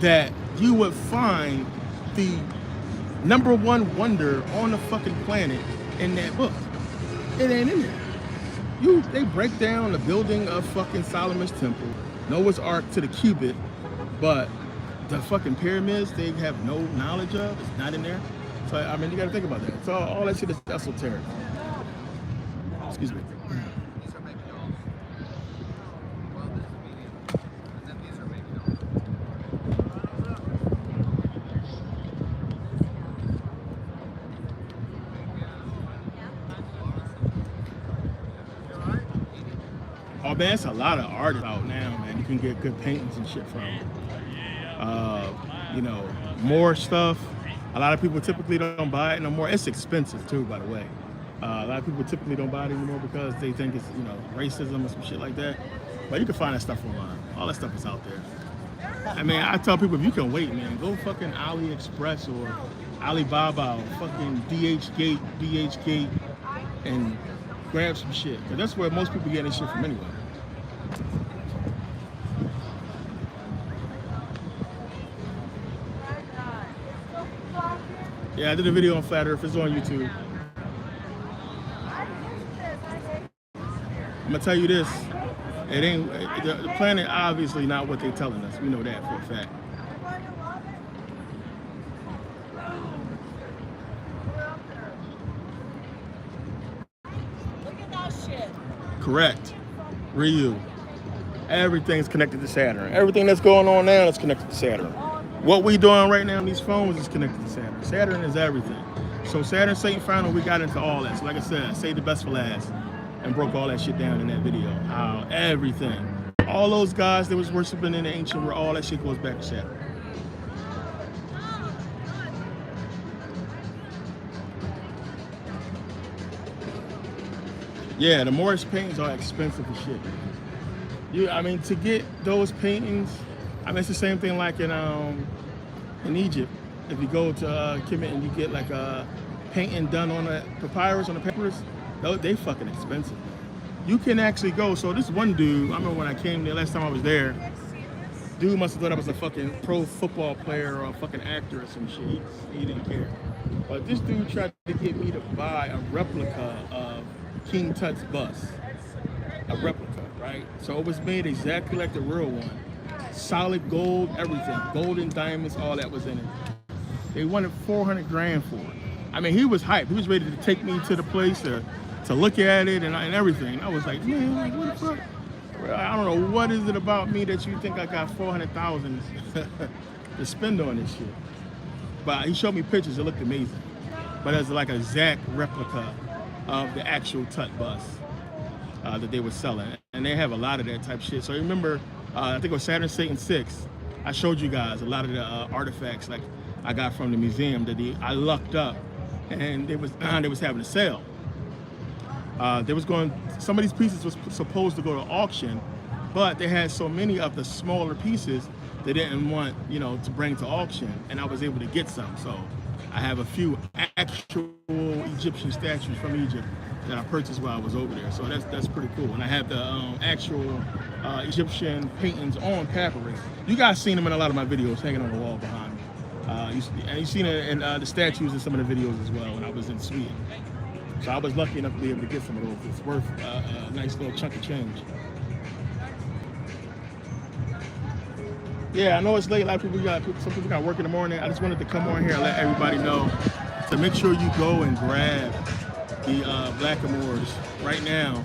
that you would find the #1 wonder on the fucking planet in that book? It ain't in there. They break down the building of fucking Solomon's temple, Noah's Ark to the cubit, but the fucking pyramids they have no knowledge of. It's not in there. So I mean, you got to think about that. So all that shit is esoteric. Excuse me. Oh man, it's a lot of art out now, man. You can get good paintings and shit from. You know, more stuff. A lot of people typically don't buy it no more. It's expensive too, by the way. A lot of people typically don't buy it anymore because they think it's, you know, racism or some shit like that. But you can find that stuff online. All that stuff is out there. I mean, I tell people, if you can wait, man, go fucking AliExpress or Alibaba or fucking DHgate, and grab some shit. Because that's where most people get their shit from anyway. Yeah, I did a video on Flat Earth. It's on YouTube. I'm gonna tell you this: it ain't the planet. Obviously, not what they're telling us. We know that for a fact. Look at that shit. Correct. Ryu. Everything's connected to Saturn. Everything that's going on now is connected to Saturn. What we doing right now on these phones is connected to Saturn. Saturn is everything. So Saturn, Satan, final, we got into all that. So like I said, I saved the best for last and broke all that shit down in that video. How everything, all those guys that was worshiping in the ancient world, all that shit goes back to Saturn. Yeah, the Moorish paintings are expensive as shit. I mean, to get those paintings, I mean, it's the same thing like in Egypt. If you go to Kemet and you get like a painting done on a papyrus, on the papyrus, they fucking expensive. You can actually go. So this one dude, I remember when I came there last time I was there, dude must have thought I was a fucking pro football player or a fucking actor or some shit. He didn't care. But this dude tried to get me to buy a replica of King Tut's bust. A replica, right? So it was made exactly like the real one. Solid gold, everything. Golden diamonds, all that was in it. They wanted 400 grand for it. I mean, he was hyped. He was ready to take me to the place to look at it and everything. I was like, man, like, what the fuck? I don't know, what is it about me that you think I got 400,000 to spend on this shit? But he showed me pictures, it looked amazing. But it's like a exact replica of the actual Tut bust that they were selling. And they have a lot of that type of shit. So remember, I think it was Saturn, Satan 6. I showed you guys a lot of the artifacts like I got from the museum that I lucked up, and they was having a sale. Some of these pieces was supposed to go to auction, but they had so many of the smaller pieces they didn't want, you know, to bring to auction, and I was able to get some. So I have a few actual Egyptian statues from Egypt that I purchased while I was over there. So that's pretty cool. And I have the actual Egyptian paintings on papyrus. You guys seen them in a lot of my videos hanging on the wall behind me. You've seen it in the statues in some of the videos as well when I was in Sweden. So I was lucky enough to be able to get some of those. It's worth a nice little chunk of change. Yeah, I know it's late. Some people got work in the morning. I just wanted to come on here and let everybody know to make sure you go and grab the Blackamoors right now.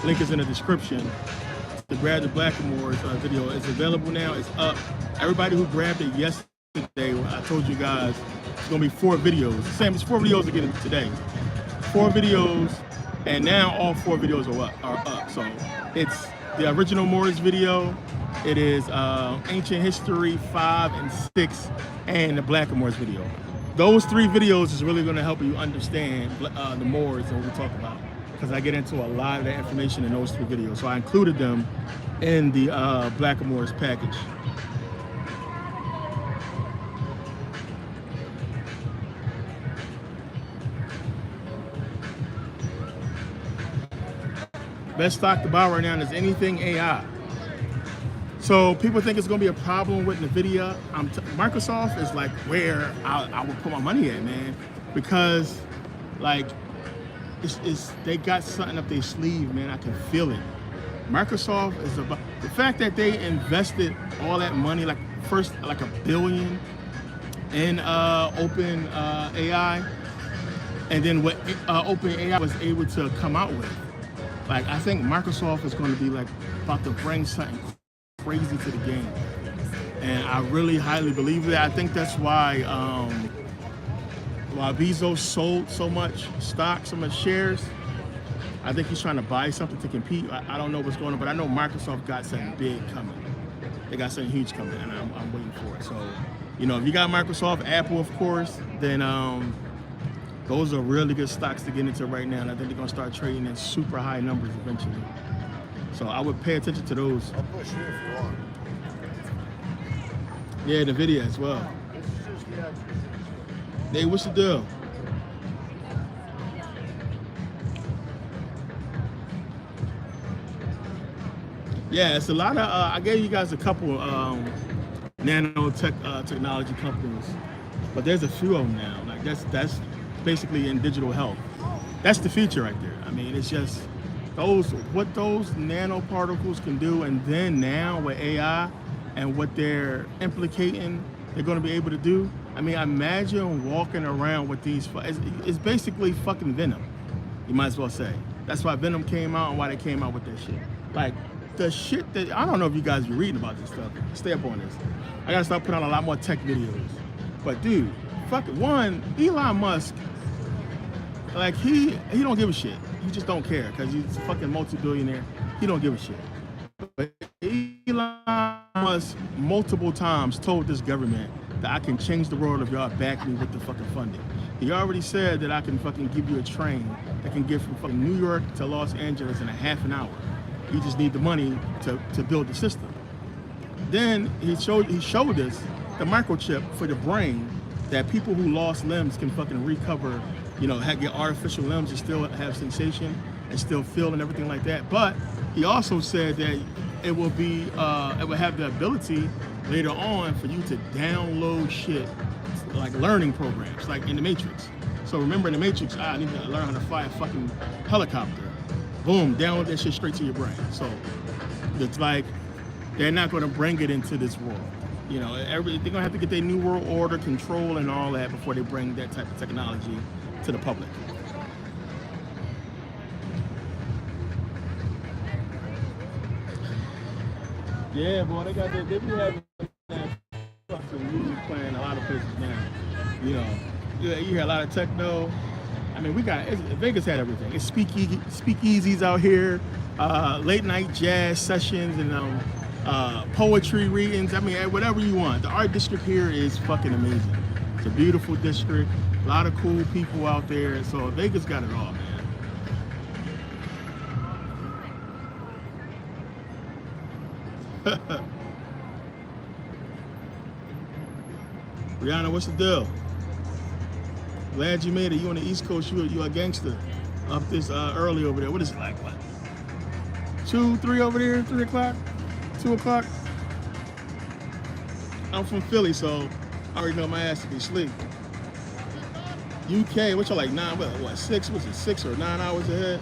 Link is in the description. To grab the Blackamoors video, it's available now. It's up. Everybody who grabbed it yesterday, I told you guys it's gonna be 4 videos. Same, it's 4 videos again today. 4 videos, and now all 4 videos are up. So it's the original Moors video. It is Ancient History 5 and 6, and the Blackamoors video. Those 3 videos is really going to help you understand the Moors and what we talk about. because I get into a lot of that information in those 3 videos. So I included them in the Blackamoor's package. Best stock to buy right now is anything AI. So people think it's going to be a problem with NVIDIA. Microsoft is like where I would put my money at, man, because like they got something up their sleeve, man. I can feel it. Microsoft is about the fact that they invested all that money, like first like $1 billion in Open AI, and then what Open AI was able to come out with. Like, I think Microsoft is going to be like about to bring something crazy to the game, and I really highly believe that. I think that's why Bezos sold so much stock, so much shares. I think he's trying to buy something to compete. I don't know what's going on, but I know Microsoft got something big coming. They got something huge coming, and I'm waiting for it. So, you know, if you got Microsoft, Apple, of course, then those are really good stocks to get into right now, and I think they're gonna start trading in super high numbers eventually. So I would pay attention to those. I'll push you if you want. Yeah, NVIDIA as well. Hey, what's the deal? Yeah, it's a lot of. I gave you guys a couple technology companies, but there's a few of them now. Like that's basically in digital health. That's the future right there. I mean, it's just what those nanoparticles can do, and then now with AI and what they're implicating, they're going to be able to do. I mean, imagine walking around with these. It's basically fucking Venom. You might as well say. That's why Venom came out and why they came out with that shit. Like the shit that I don't know if you guys be reading about this stuff. Stay up on this. I gotta start putting out a lot more tech videos. But dude, fuck it. One, Elon Musk. Like he don't give a shit. He just don't care because he's a fucking multi-billionaire. He don't give a shit. But Elon Musk multiple times told this government that I can change the world if y'all back me with the fucking funding. He already said that I can fucking give you a train that can get from fucking New York to Los Angeles in a half an hour. You just need the money to build the system. Then he showed us the microchip for the brain that people who lost limbs can fucking recover, you know, get artificial limbs and still have sensation and still feel and everything like that. But he also said that it will have the ability later on for you to download shit like learning programs, like in the Matrix. So remember in the Matrix, I need to learn how to fly a fucking helicopter. Boom, download that shit straight to your brain. So it's like they're not going to bring it into this world. You know, they're going to have to get their new world order, control, and all that before they bring that type of technology to the public. Yeah, boy, they be having fucking music playing a lot of places now. You know, you hear a lot of techno. I mean, Vegas had everything. It's speakeasies out here, late night jazz sessions, and poetry readings. I mean, whatever you want. The art district here is fucking amazing. It's a beautiful district, a lot of cool people out there. So Vegas got it all, man. Rihanna, what's the deal? Glad you made it. You on the East Coast, you a gangster. Up this early over there. What is it like? What? 2, 3 over there? 3 o'clock? 2 o'clock? I'm from Philly, so I already know my ass to be asleep. UK, what y'all like 9? What? 6? Was it 6 or 9 hours ahead?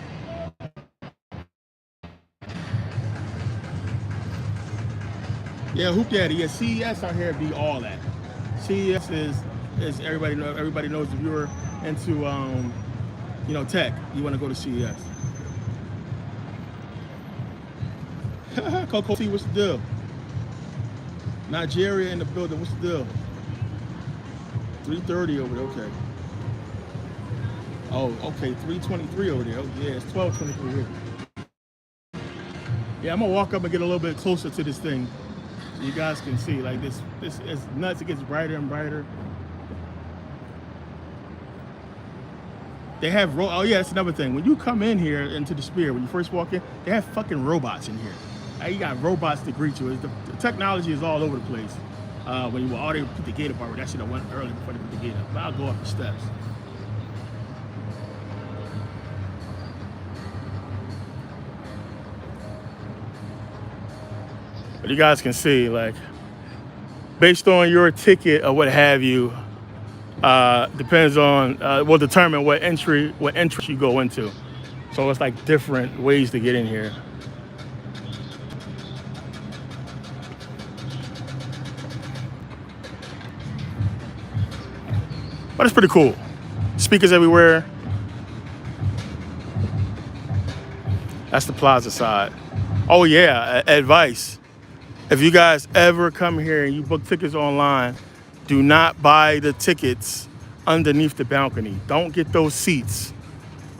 Yeah, Hoop Daddy. Yeah, CES out here be all that. CES is everybody knows if you're into you know, tech, you want to go to CES. Coco C, what's the deal? Nigeria in the building, what's the deal? 3:30 over there, okay. Oh, okay, 3:23 over there. Oh yeah, it's 12:23 here. Yeah, I'm gonna walk up and get a little bit closer to this thing. You guys can see, like this is nuts. It gets brighter and brighter. They have oh yeah, that's another thing. When you come in here into the Spear, when you first walk in, they have fucking robots in here. Like, you got robots to greet you. The technology is all over the place. When you already put the gate up already, that shit I went early before they put the gate up. But I'll go up the steps. But you guys can see, like, based on your ticket or what have you, depends on will determine what entry you go into. So it's like different ways to get in here. But it's pretty cool. Speakers everywhere. That's the plaza side. Oh yeah, advice. If you guys ever come here and you book tickets online, do not buy the tickets underneath the balcony. Don't get those seats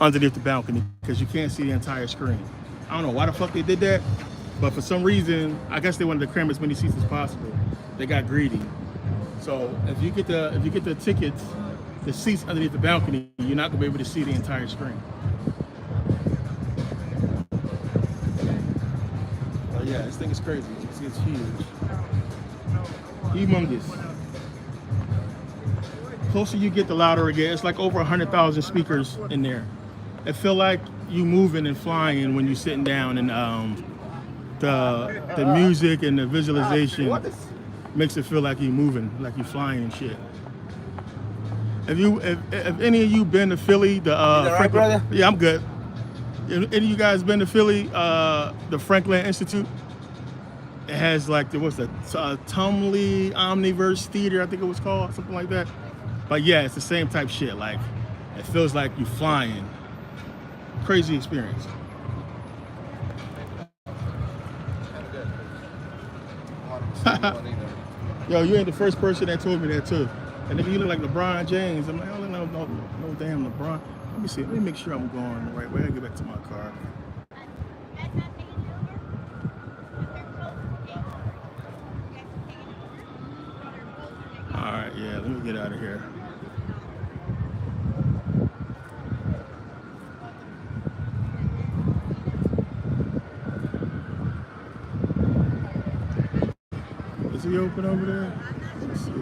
underneath the balcony because you can't see the entire screen. I don't know why the fuck they did that, but for some reason, I guess they wanted to cram as many seats as possible. They got greedy. So if you get the tickets, the seats underneath the balcony, you're not gonna be able to see the entire screen. But yeah, this thing is crazy. You can see it's huge. Humongous. Closer you get, the louder it gets. It's like over 100,000 speakers in there. It feel like you moving and flying when you're sitting down, and the music and the visualization makes it feel like you're moving, like you're flying and shit. If any of you been to Philly, right, brother? Yeah, I'm good. If any of you guys been to Philly, the Franklin Institute? It has like what's the Tumley Omniverse Theater, I think it was called, something like that. But yeah, it's the same type shit. Like, it feels like you're flying. Crazy experience. Yo, you ain't the first person that told me that too. And if you look like LeBron James, I'm like, I don't know, no damn LeBron. Let me see. Let me make sure I'm going the right way. I get back to my car. All right, yeah. Let me get out of here. Is he open over there? Let's see. All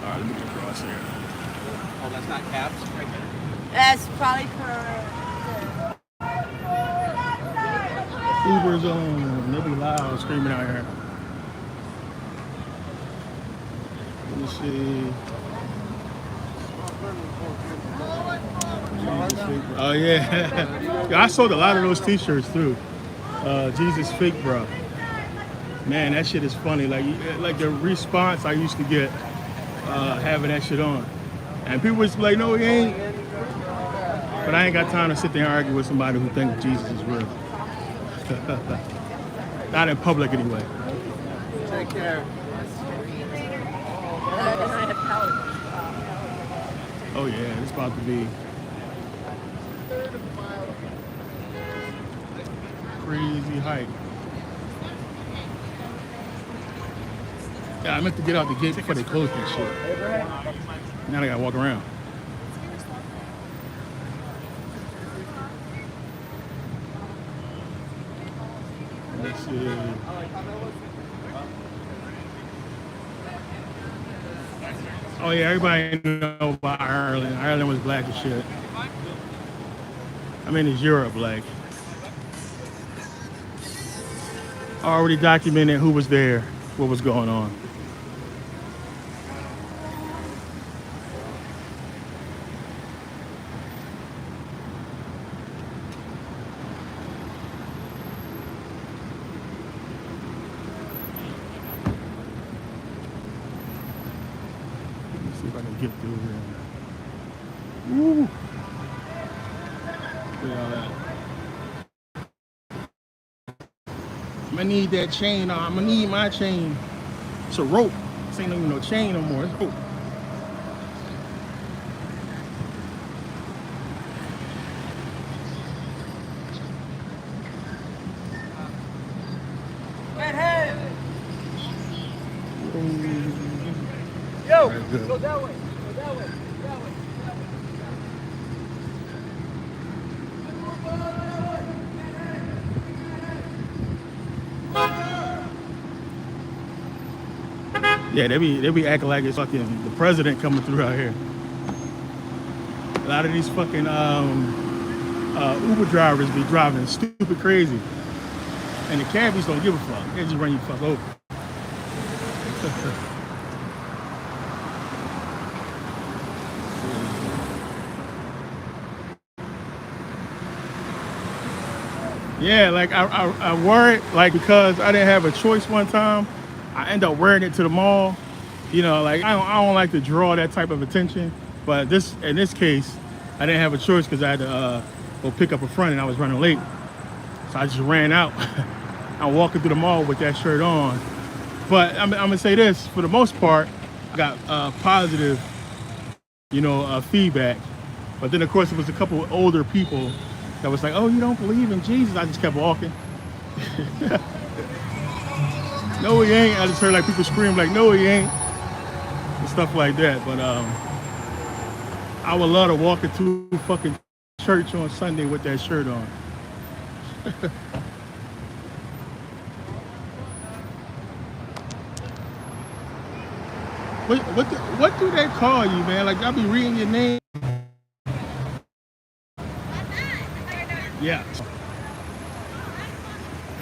right, let me get across here. Oh, that's not caps? That's probably for Uber's on. They'll be loud screaming out here. Let me see. Oh yeah. Yeah, I sold a lot of those t-shirts too. Jesus Fake Bro. Man, that shit is funny. Like the response I used to get having that shit on. And people was like, no, he ain't. But I ain't got time to sit there and argue with somebody who thinks Jesus is real. Not in public anyway. Take care. Oh yeah, it's about to be crazy hike. Yeah, I meant to get out the gate before they closed that shit. Now I gotta walk around. Let's see. Oh yeah, everybody know about Ireland. Ireland was black as shit. I mean, it's Europe, like. Already documented who was there, what was going on. See if I can get through here. Woo! Look at all that. I'm gonna need that chain. I'm gonna need my chain. It's a rope. This ain't even no chain no more. It's rope. good. Go that way. Go that way. That way. Yeah, they be acting like it's fucking the president coming through out here. A lot of these fucking Uber drivers be driving stupid crazy, and the cabbies don't give a fuck. They just run you fuck over. Yeah, like I wore it like because I didn't have a choice one time. I end up wearing it to the mall. You know, like I don't like to draw that type of attention. But in this case, I didn't have a choice because I had to go pick up a friend and I was running late. So I just ran out. I'm walking through the mall with that shirt on. But I'm gonna say this, for the most part, I got positive, feedback. But then of course it was a couple of older people that was like, "Oh, you don't believe in Jesus?" I just kept walking. No, he ain't. I just heard like people scream like, "No, he ain't," and stuff like that. But I would love to walk into fucking church on Sunday with that shirt on. What do they call you, man? Like I'll be reading your name. Yeah.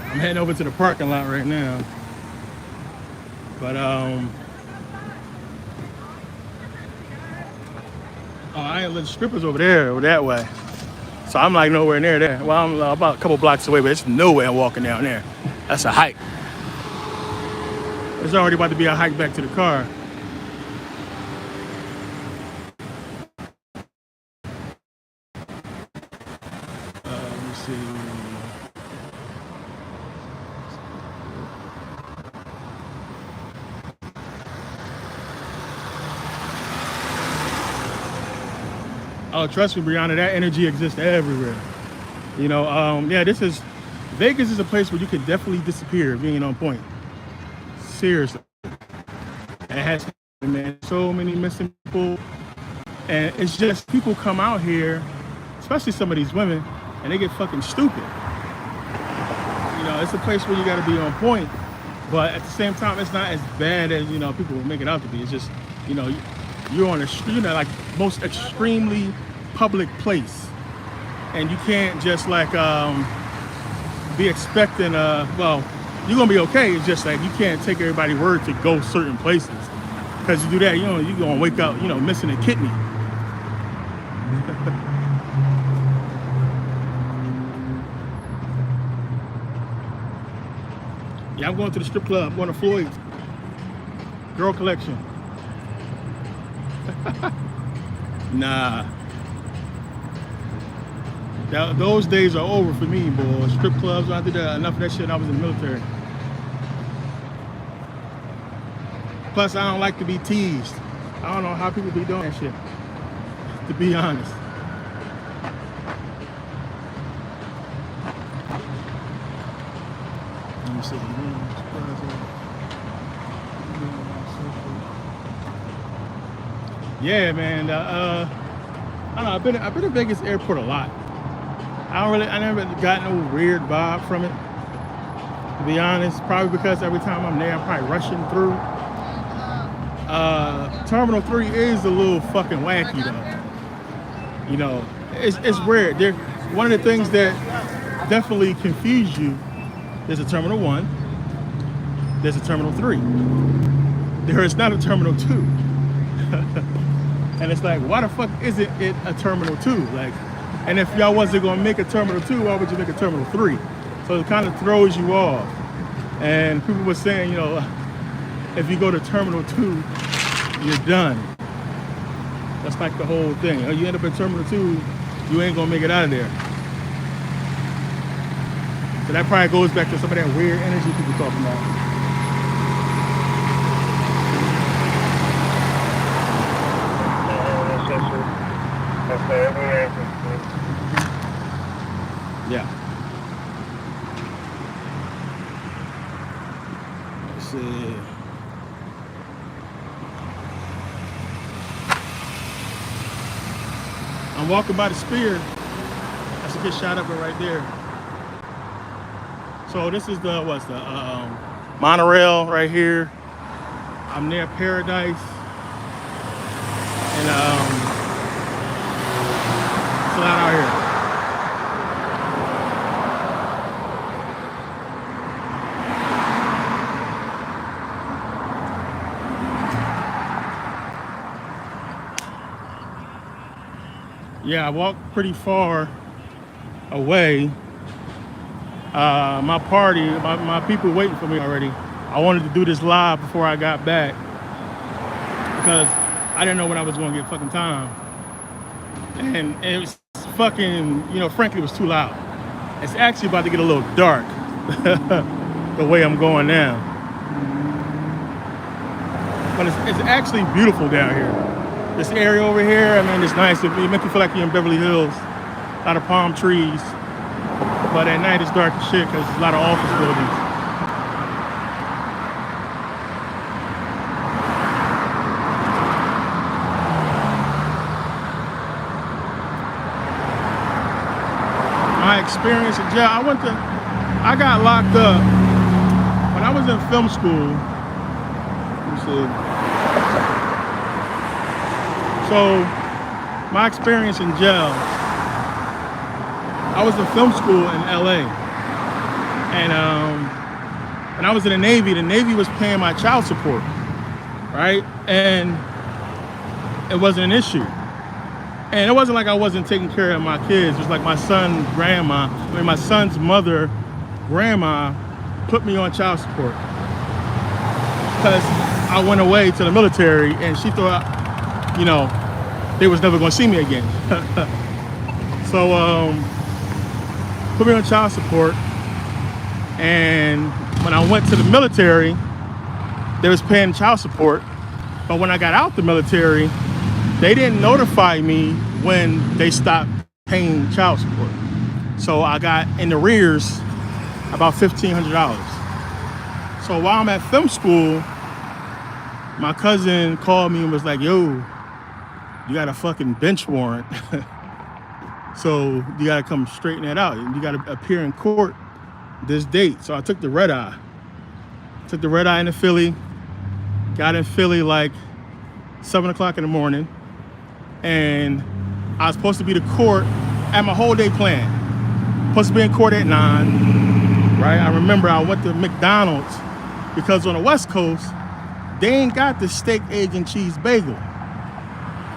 I'm heading over to the parking lot right now. But I ain't let strippers over there or that way. So I'm like nowhere near there. Well, I'm about a couple blocks away, but it's nowhere walking down there. That's a hike. It's already about to be a hike back to the car. Let me see. Oh, trust me, Brianna, that energy exists everywhere. Yeah, Vegas is a place where you can definitely disappear being on point. Seriously. It has, man, so many missing people. And it's just people come out here, especially some of these women, and they get fucking stupid. It's a place where you got to be on point, but at the same time, it's not as bad as people make it out to be. It's just you're on like most extremely public place, and you can't just like be expecting well, you're gonna be okay. It's just like you can't take everybody's word to go certain places, because you do that, you're gonna wake up missing a kidney. Yeah, I'm going to the strip club. I'm going to Floyd's Girl Collection. Nah. Those days are over for me, boy. Strip clubs, I did enough of that shit when I was in the military. Plus, I don't like to be teased. I don't know how people be doing that shit, to be honest. Let me see. Yeah, man. I don't know. I've been to Vegas airport a lot. I never got no weird vibe from it, to be honest. Probably because every time I'm there, I'm probably rushing through. Terminal 3 is a little fucking wacky though. It's weird. One of the things that definitely confuse you, there's a Terminal 1, there's a Terminal 3. There is not a Terminal 2. And it's like, why the fuck isn't it a Terminal 2? Like, and if y'all wasn't gonna make a Terminal 2, why would you make a Terminal 3? So it kind of throws you off. And people were saying, if you go to Terminal 2, you're done. That's like the whole thing. You end up in Terminal 2, you ain't gonna make it out of there. So that probably goes back to some of that weird energy people talking about. Yeah. Let's see. I'm walking by the spear. I should get shot up right there. So this is the monorail right here. I'm near Paradise, and it's loud out here. Yeah, I walked pretty far away. My party, my people waiting for me already. I wanted to do this live before I got back because I didn't know when I was going to get fucking time. And it was fucking, frankly, it was too loud. It's actually about to get a little dark the way I'm going now. But it's actually beautiful down here. This area over here, I mean, it's nice. It makes you feel like you're in Beverly Hills. A lot of palm trees. But at night it's dark as shit because there's a lot of office buildings. My experience in jail, I got locked up when I was in film school. Let me see. So my experience in jail, I was in film school in LA, and when I was in the Navy was paying my child support, right? And it wasn't an issue. And it wasn't like I wasn't taking care of my kids. It was like my son's mother, grandma, put me on child support because I went away to the military, and she thought, they was never gonna see me again. So, put me on child support, and when I went to the military, they was paying child support, but when I got out the military, they didn't notify me when they stopped paying child support. So I got in arrears about $1,500. So while I'm at film school, my cousin called me and was like, yo, you got a fucking bench warrant. So you gotta come straighten that out. You gotta appear in court this date. So I took the red eye. Into Philly. Got in Philly like 7 o'clock in the morning. And I was supposed to be to court. I had my whole day planned. Supposed to be in court at 9, right? I remember I went to McDonald's because on the West Coast, they ain't got the steak, egg, and cheese bagel.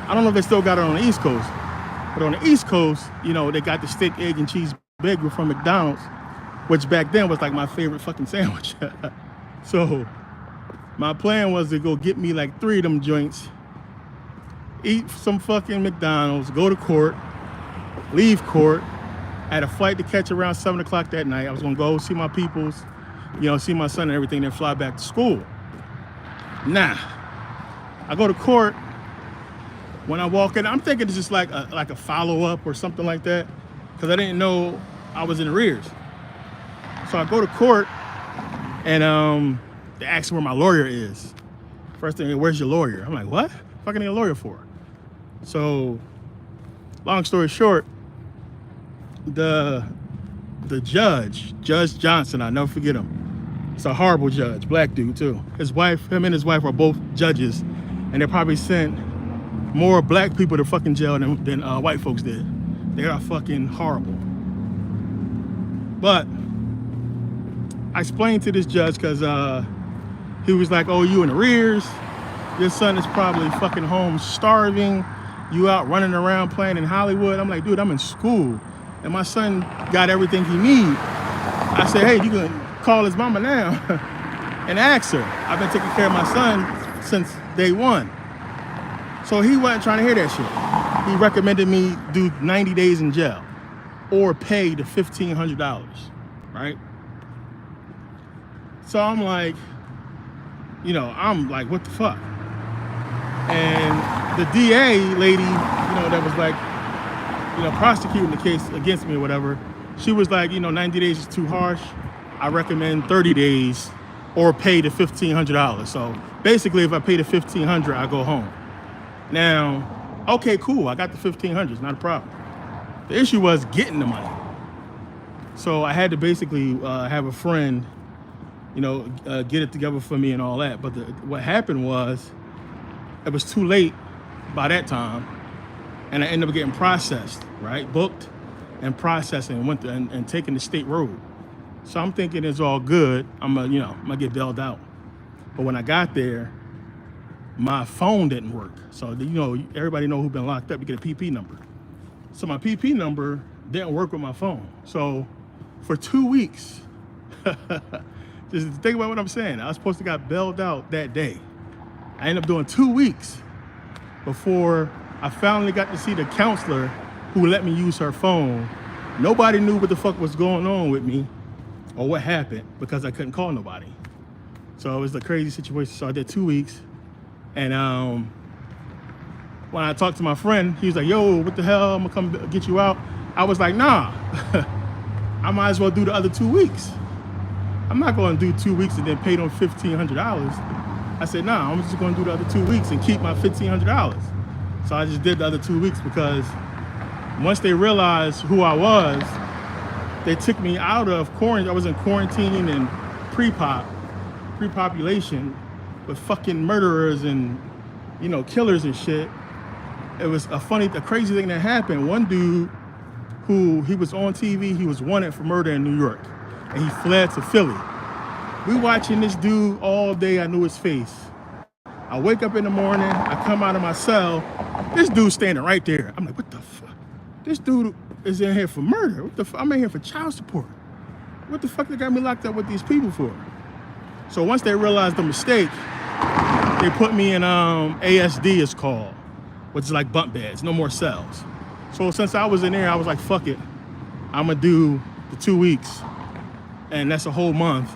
I don't know if they still got it on the East Coast. But on the East Coast, they got the steak, egg, and cheese bagel from McDonald's, which back then was like my favorite fucking sandwich. So my plan was to go get me like 3 of them joints, eat some fucking McDonald's, go to court, leave court. I had a flight to catch around 7 o'clock that night. I was gonna go see my peoples, see my son and everything, then fly back to school. Nah, I go to court. When I walk in, I'm thinking it's just like a follow-up or something like that, because I didn't know I was in arrears. So I go to court, and they ask me where my lawyer is. First thing, where's your lawyer? I'm like, what? What can I need a lawyer for? So, long story short, the judge, Judge Johnson, I'll never forget him. It's a horrible judge, black dude too. Him and his wife are both judges, and they probably sent more black people to fucking jail than white folks did. They are fucking horrible. But I explained to this judge because he was like, oh, you in arrears? Your son is probably fucking home starving. You out running around playing in Hollywood. I'm like, dude, I'm in school. And my son got everything he needs. I said, hey, you can call his mama now and ask her. I've been taking care of my son since day one. So he wasn't trying to hear that shit. He recommended me do 90 days in jail or pay the $1,500, right? So I'm like, what the fuck? And the DA lady, that was like, prosecuting the case against me or whatever, she was like, 90 days is too harsh. I recommend 30 days or pay the $1,500. So basically, if I pay the $1,500, I go home. Now, Okay, cool. I got the 1,500. Not a problem. The issue was getting the money. So I had to basically have a friend, get it together for me and all that. But what happened was, it was too late by that time, and I ended up getting processed, right? Booked and processing, and went to, and taking the state road. So I'm thinking it's all good. I'm gonna get bailed out. But when I got there, my phone didn't work. So everybody know who's been locked up. You get a PP number. So my PP number didn't work with my phone. So for 2 weeks, just think about what I'm saying. I was supposed to got bailed out that day. I ended up doing 2 weeks before I finally got to see the counselor who let me use her phone. Nobody knew what the fuck was going on with me or what happened because I couldn't call nobody. So it was a crazy situation. So I did 2 weeks. And when I talked to my friend, he was like, yo, what the hell? I'm gonna come get you out. I was like, nah, I might as well do the other 2 weeks. I'm not gonna do 2 weeks and then pay them $1,500. I said, nah, I'm just gonna do the other 2 weeks and keep my $1,500. So I just did the other 2 weeks because once they realized who I was, they took me out of quarantine. I was in quarantine and pre-population with fucking murderers and, killers and shit. It was a crazy thing that happened. One dude he was on TV, he was wanted for murder in New York, and he fled to Philly. We watching this dude all day. I knew his face. I wake up in the morning, I come out of my cell, this dude's standing right there. I'm like, what the fuck? This dude is in here for murder. What the fuck? I'm in here for child support. What the fuck they got me locked up with these people for? So once they realized the mistake, they put me in ASD, it's called, which is like bunk beds, no more cells. So since I was in there, I was like, fuck it. I'm gonna do the 2 weeks, and that's a whole month,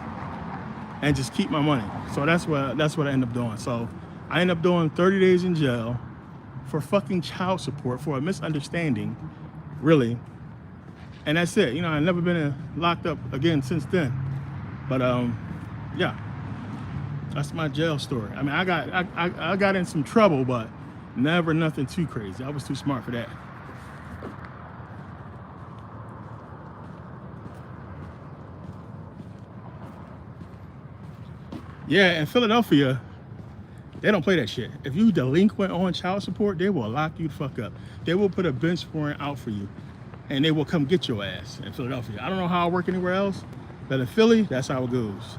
and just keep my money. So that's what I ended up doing. So I ended up doing 30 days in jail for fucking child support for a misunderstanding, really. And that's it. I've never been locked up again since then. But yeah, that's my jail story. I mean, I got in some trouble, but never nothing too crazy. I was too smart for that. Yeah, in Philadelphia, they don't play that shit. If you delinquent on child support, they will lock you the fuck up. They will put a bench warrant out for you, and they will come get your ass in Philadelphia. I don't know how it works anywhere else, but in Philly, that's how it goes.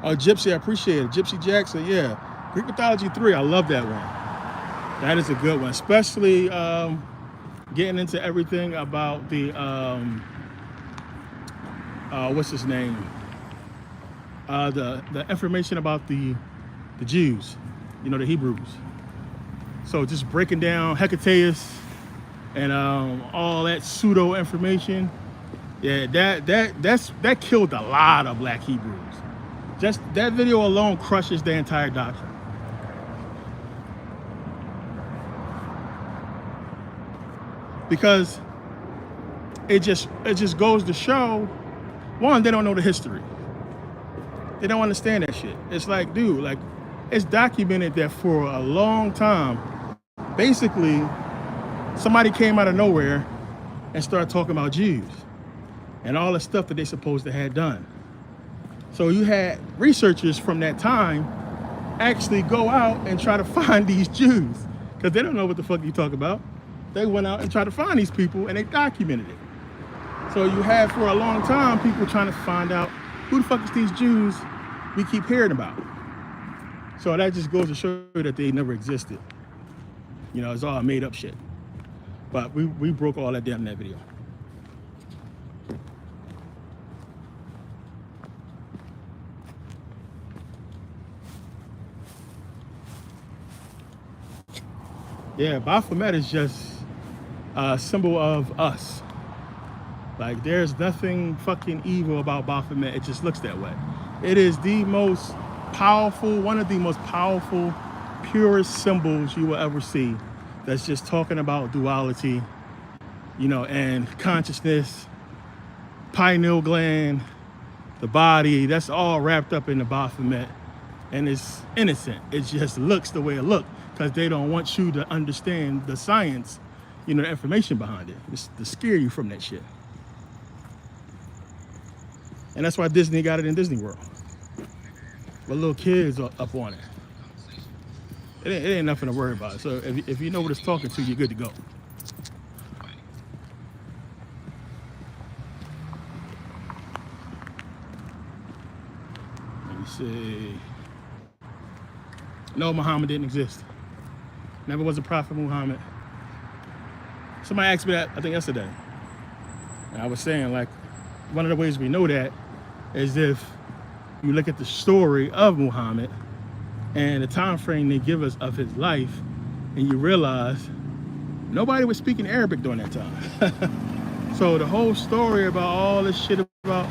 Oh, Gypsy, I appreciate it. Gypsy Jackson, yeah. Greek Mythology 3, I love that one. That is a good one, especially getting into everything about the, what's his name? The information about the Jews, the Hebrews. So just breaking down Hecateus and all that pseudo information. Yeah, that killed a lot of black Hebrews. Just that video alone crushes the entire doctrine. Because it just goes to show, one, they don't know the history. They don't understand that shit. It's like, dude, like, it's documented that for a long time, basically, somebody came out of nowhere and started talking about Jews and all the stuff that they supposed to have done. So you had researchers from that time actually go out and try to find these Jews because they don't know what the fuck you talk about. They went out and tried to find these people and they documented it. So you had for a long time people trying to find out who the fuck is these Jews we keep hearing about. So that just goes to show you that they never existed. It's all made up shit. But we broke all that down in that video. Yeah, Baphomet is just a symbol of us. Like, there's nothing fucking evil about Baphomet. It just looks that way. It is the most powerful, one of the most powerful, purest symbols you will ever see. That's just talking about duality and consciousness, pineal gland, the body, that's all wrapped up in the Baphomet. And it's innocent. It just looks the way it looks because they don't want you to understand the science, the information behind it. It's to scare you from that shit. And that's why Disney got it in Disney World. But little kids are up on it. It ain't nothing to worry about. So if you know what it's talking to, you're good to go. Let me see. No, Muhammad didn't exist. Never was a prophet, Muhammad. Somebody asked me that, I think yesterday. And I was saying, like, one of the ways we know that is if you look at the story of Muhammad and the time frame they give us of his life, and you realize nobody was speaking Arabic during that time. So the whole story about all this shit about,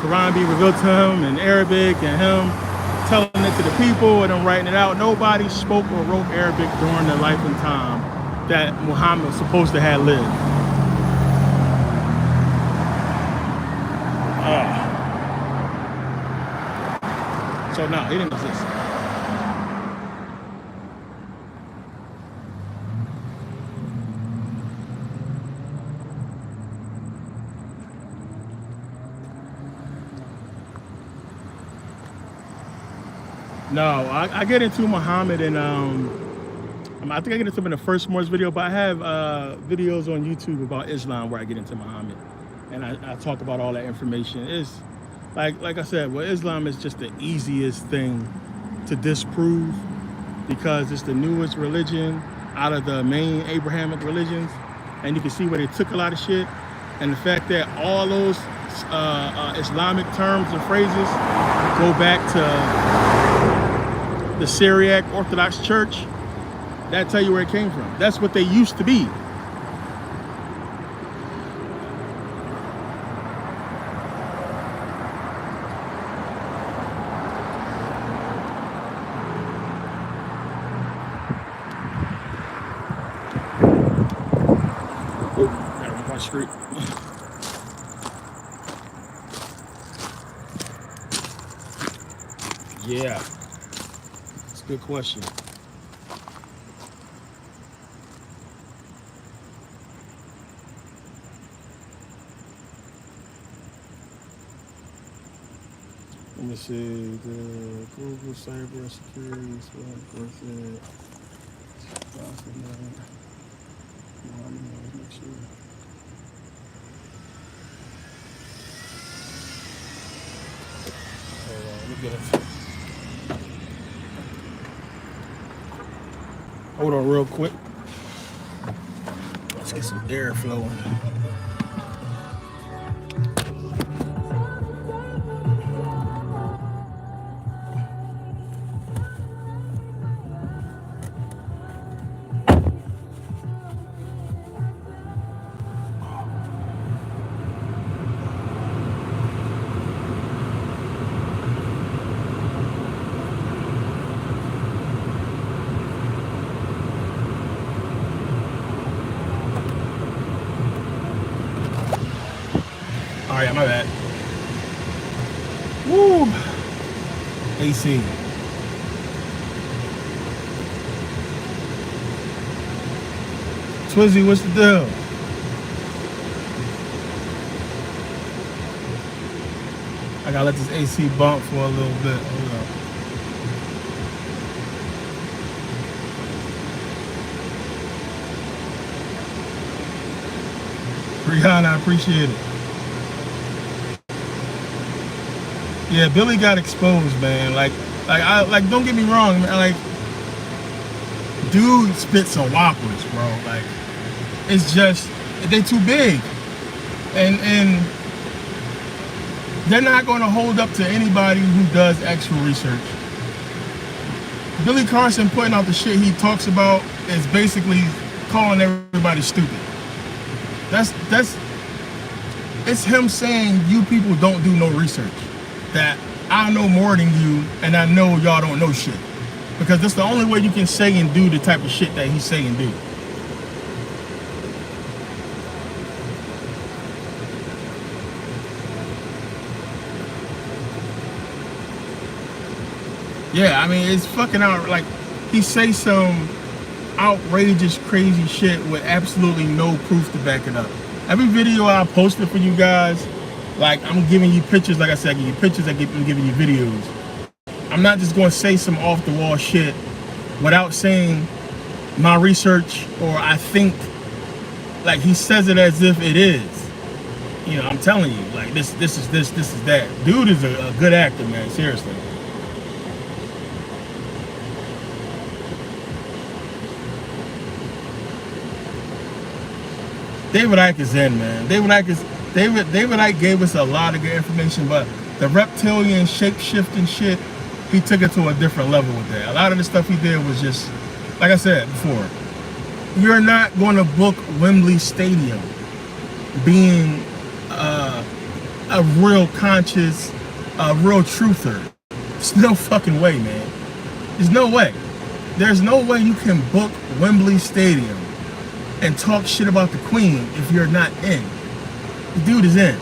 Quran being revealed to him in Arabic and him telling it to the people and then writing it out. Nobody spoke or wrote Arabic during the life and time that Muhammad was supposed to have lived. So no, he didn't exist. No, I get into Muhammad and I think I get into him in the first Moore's video, but I have videos on YouTube about Islam where I get into Muhammad and I talk about all that information. It's like I said, well, Islam is just the easiest thing to disprove because it's the newest religion out of the main Abrahamic religions, and you can see where they took a lot of shit, and the fact that all those Islamic terms and phrases go back to the Syriac Orthodox Church. That tell you where it came from. That's what they used to be. Gotta run across the street. Yeah, it's a good question. Let me see, the Google cyber security is worth it. Make sure. Hold on, let me get it. Hold on real quick. Let's get some air flowing. All right, my bad. Woo! AC. Twizzy, what's the deal? I gotta let this AC bump for a little bit. Hold on. Rihanna, I appreciate it. Yeah, Billy got exposed, man. Like don't get me wrong, man. Like, dude spits some whoppers, bro. Like, it's just they too big, and they're not going to hold up to anybody who does actual research. Billy Carson putting out the shit he talks about is basically calling everybody stupid. That's it's him saying you people don't do no research. That I know more than you, and I know y'all don't know shit. Because that's the only way you can say and do the type of shit that he's saying and do. Yeah, I mean, it's fucking out. Like, he say some outrageous, crazy shit with absolutely no proof to back it up. Every video I posted for you guys, like, I'm giving you pictures. Like I said, I give you pictures. I'm giving you videos. I'm not just going to say some off the wall shit without saying my research, or I think, like, he says it as if it is. You know, I'm telling you, like, this is this is that. Dude is a good actor, man. Seriously. David Icke is in, man. David Icke gave us a lot of good information, but the reptilian shape shifting shit, he took it to a different level with that. A lot of the stuff he did was just, like I said before, you're not going to book Wembley Stadium being a real conscious, a real truther. There's no fucking way, man. There's no way. There's no way you can book Wembley Stadium and talk shit about the Queen if you're not in. The dude is in.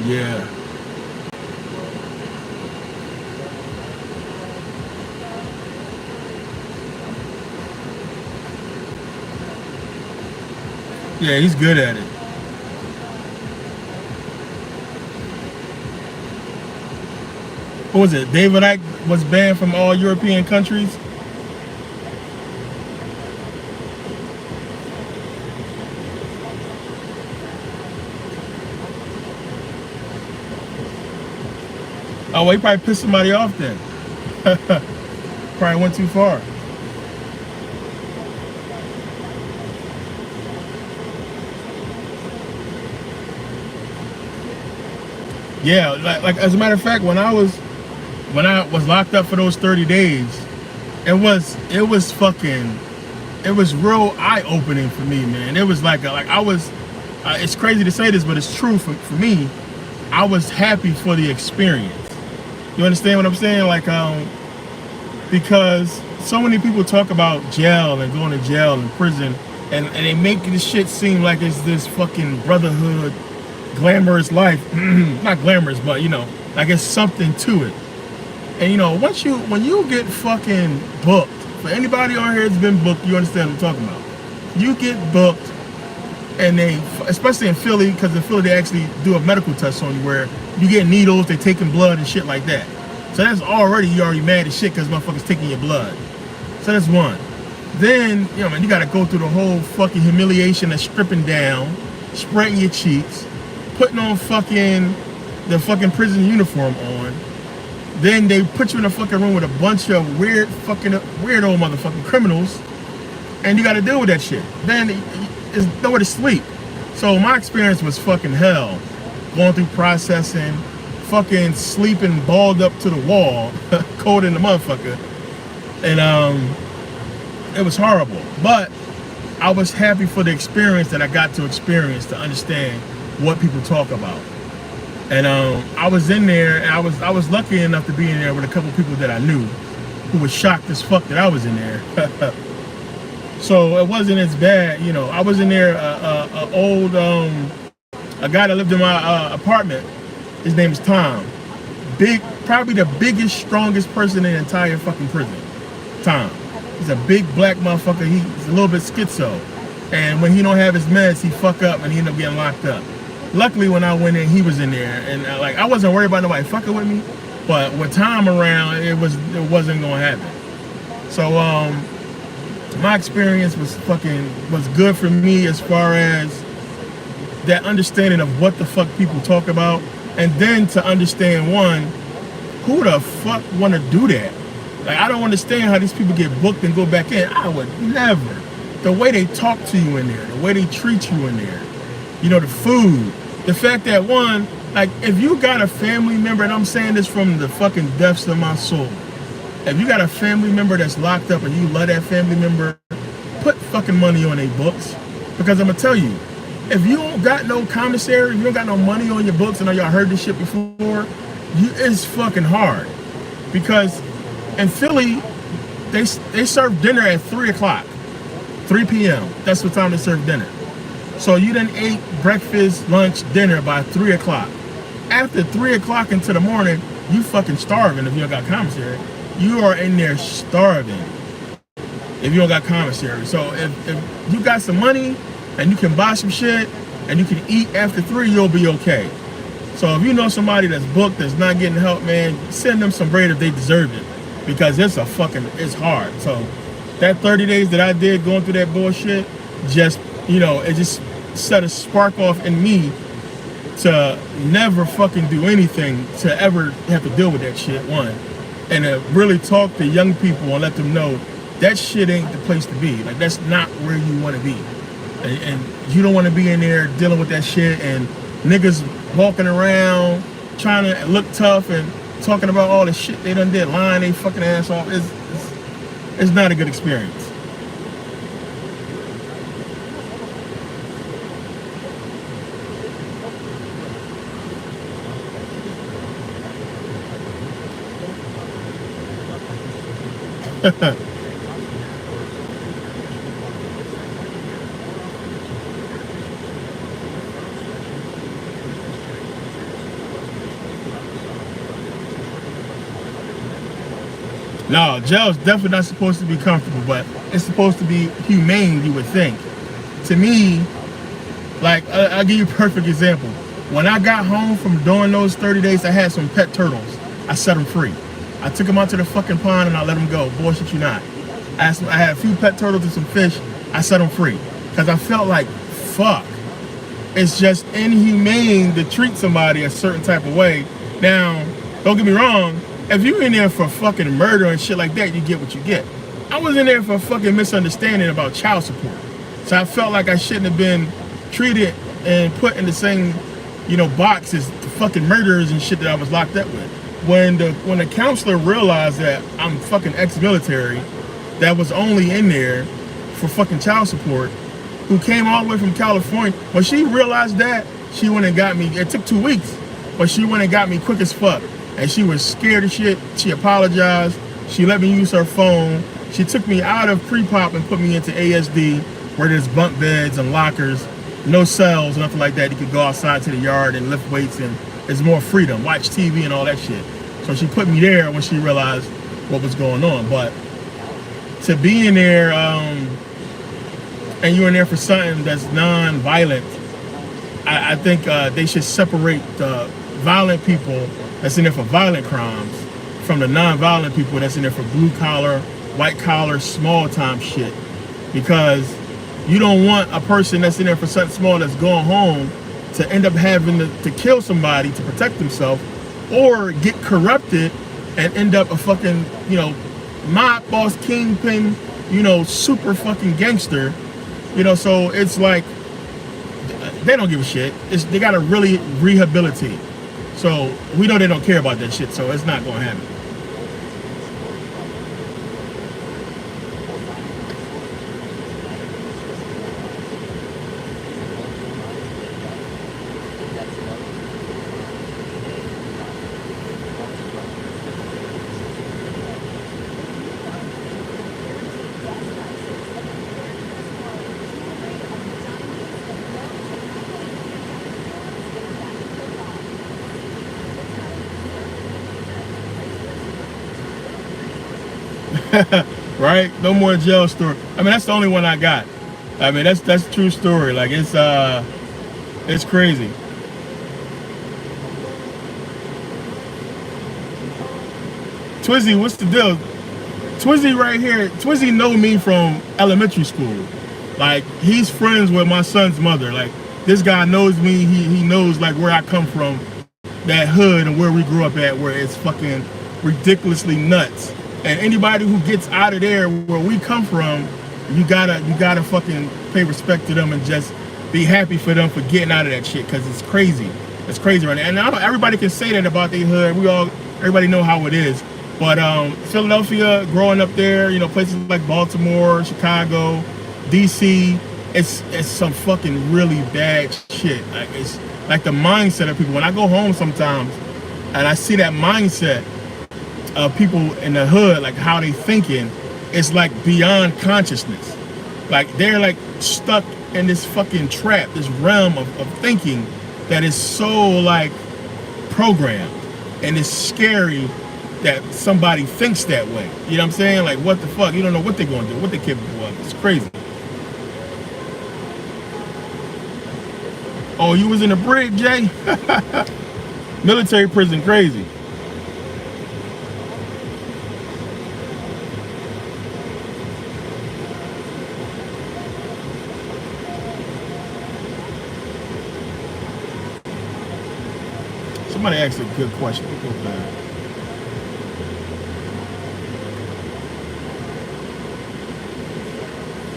Yeah. Yeah, he's good at it. What was it? David Icke was banned from all European countries. Oh, well, he probably pissed somebody off then. Probably went too far. Yeah, like as a matter of fact, when I was locked up for those 30 days, it was real eye opening for me, man. It was like I was. It's crazy to say this, but it's true for me. I was happy for the experience. You understand what I'm saying? Like, because so many people talk about jail and going to jail and prison, and they make this shit seem like it's this fucking brotherhood, glamorous life. Not glamorous, but you know, like it's something to it. And you know, when you get fucking booked, for anybody on here that's been booked, you understand what I'm talking about. You get booked, and they, especially in Philly, because in Philly they actually do a medical test on you where you get needles, they taking blood and shit like that. So that's you already mad as shit because motherfuckers taking your blood. So that's one. Then, you know, man, you gotta go through the whole fucking humiliation of stripping down, spreading your cheeks, putting on the fucking prison uniform on. Then they put you in a fucking room with a bunch of weirdo motherfucking criminals, and you gotta deal with that shit. Then there's nowhere to sleep. So my experience was fucking hell. Going through processing, fucking sleeping balled up to the wall, cold in the motherfucker. And it was horrible. But I was happy for the experience that I got to experience, to understand what people talk about. And I was in there, and I was lucky enough to be in there with a couple people that I knew who was shocked as fuck that I was in there. So it wasn't as bad, you know. I was in there, a guy that lived in my apartment. His name is Tom. Probably the biggest, strongest person in the entire fucking prison. Tom. He's a big black motherfucker. He's a little bit schizo. And when he don't have his meds, he fuck up and he end up getting locked up. Luckily, when I went in, he was in there, and like I wasn't worried about nobody fucking with me. But with Tom around, it wasn't gonna happen. So my experience was good for me as far as that understanding of what the fuck people talk about, and then to understand, one, who the fuck want to do that? Like, I don't understand how these people get booked and go back in. I would never. The way they talk to you in there, the way they treat you in there, you know, the food, the fact that, one, like, if you got a family member, and I'm saying this from the fucking depths of my soul, if you got a family member that's locked up and you love that family member, put fucking money on their books. Because I'm gonna tell you, if you don't got no commissary, if you don't got no money on your books, and I know y'all heard this shit before, it's fucking hard. Because in Philly, they serve dinner at 3 o'clock, 3 p.m. That's what time they serve dinner. So you done ate breakfast, lunch, dinner by 3 o'clock. After 3 o'clock into the morning, you fucking starving if you don't got commissary. You are in there starving if you don't got commissary. So if you got some money and you can buy some shit and you can eat after 3, you'll be okay. So if you know somebody that's booked, that's not getting help, man, send them some bread if they deserve it. Because it's hard. So that 30 days that I did going through that bullshit, just, it just set a spark off in me to never fucking do anything to ever have to deal with that shit, one. And to really talk to young people and let them know that shit ain't the place to be. Like, that's not where you want to be. And you don't want to be in there dealing with that shit and niggas walking around trying to look tough and talking about all the shit they done did, lying they fucking ass off. It's not a good experience. No, jail's definitely not supposed to be comfortable, but it's supposed to be humane, you would think. To me, like, I'll give you a perfect example. When I got home from doing those 30 days, I had some pet turtles. I set them free. I took them out to the fucking pond and I let them go. Bullshit you not. I had a few pet turtles and some fish. I set them free. Because I felt like, fuck. It's just inhumane to treat somebody a certain type of way. Now, don't get me wrong. If you in there for fucking murder and shit like that, you get what you get. I was in there for a fucking misunderstanding about child support. So I felt like I shouldn't have been treated and put in the same, box as the fucking murderers and shit that I was locked up with. When the counselor realized that I'm fucking ex-military, that was only in there for fucking child support, who came all the way from California, when she realized that, she went and got me. It took 2 weeks, but she went and got me quick as fuck. And she was scared as shit. She apologized. She let me use her phone. She took me out of pre-pop and put me into ASD, where there's bunk beds and lockers, no cells, nothing like that. You could go outside to the yard and lift weights, and there's more freedom, watch TV and all that shit. So she put me there when she realized what was going on. But to be in there, and you're in there for something that's non-violent, I think they should separate the violent people that's in there for violent crimes from the non-violent people that's in there for blue-collar, white-collar, small-time shit. Because you don't want a person that's in there for something small that's going home to end up having to kill somebody to protect themselves, or get corrupted and end up a fucking, mob boss, kingpin, super fucking gangster. So it's like, they don't give a shit. They gotta really rehabilitate. So we know they don't care about that shit, so it's not gonna happen. Right? No more jail story. I mean, that's the only one I got. I mean, that's a true story. Like, it's crazy. Twizzy, what's the deal? Twizzy right here. Twizzy know me from elementary school. Like, he's friends with my son's mother. Like, this guy knows me. He knows like where I come from, that hood and where we grew up at, where it's fucking ridiculously nuts. And anybody who gets out of there where we come from, you gotta fucking pay respect to them and just be happy for them for getting out of that shit, because it's crazy. It's crazy right now. And everybody can say that about their hood. Everybody know how it is. But Philadelphia, growing up there, places like Baltimore, Chicago, DC, it's some fucking really bad shit. Like, it's like the mindset of people. When I go home sometimes and I see that mindset of people in the hood, like how they thinking, it's like beyond consciousness. Like they're like stuck in this fucking trap, this realm of thinking that is so like programmed, and it's scary that somebody thinks that way. You know what I'm saying? Like, what the fuck? You don't know what they're gonna do, what they're capable of. It's crazy. Oh, you was in the brig, Jay? Military prison, crazy. Somebody asked a good question.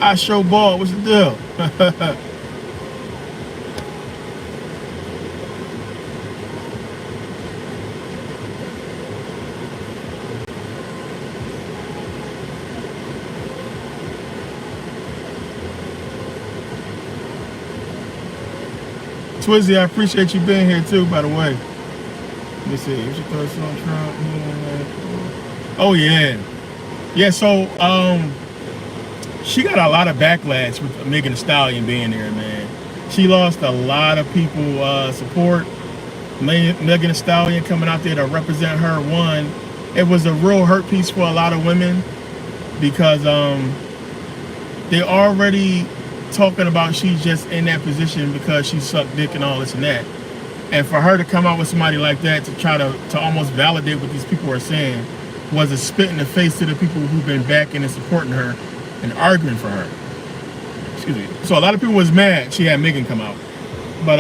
I show ball. What's the deal? Twizzy, I appreciate you being here too, by the way. Let me see. What's your thoughts on Trump? Oh yeah. Yeah, so she got a lot of backlash with Megan Thee Stallion being there, man. She lost a lot of people support. Megan Thee Stallion coming out there to represent her won. It was a real hurt piece for a lot of women because they already talking about she's just in that position because she sucked dick and all this and that. And for her to come out with somebody like that to try to almost validate what these people are saying was a spit in the face to the people who've been backing and supporting her and arguing for her. Excuse me. So a lot of people was mad she had Megan come out. But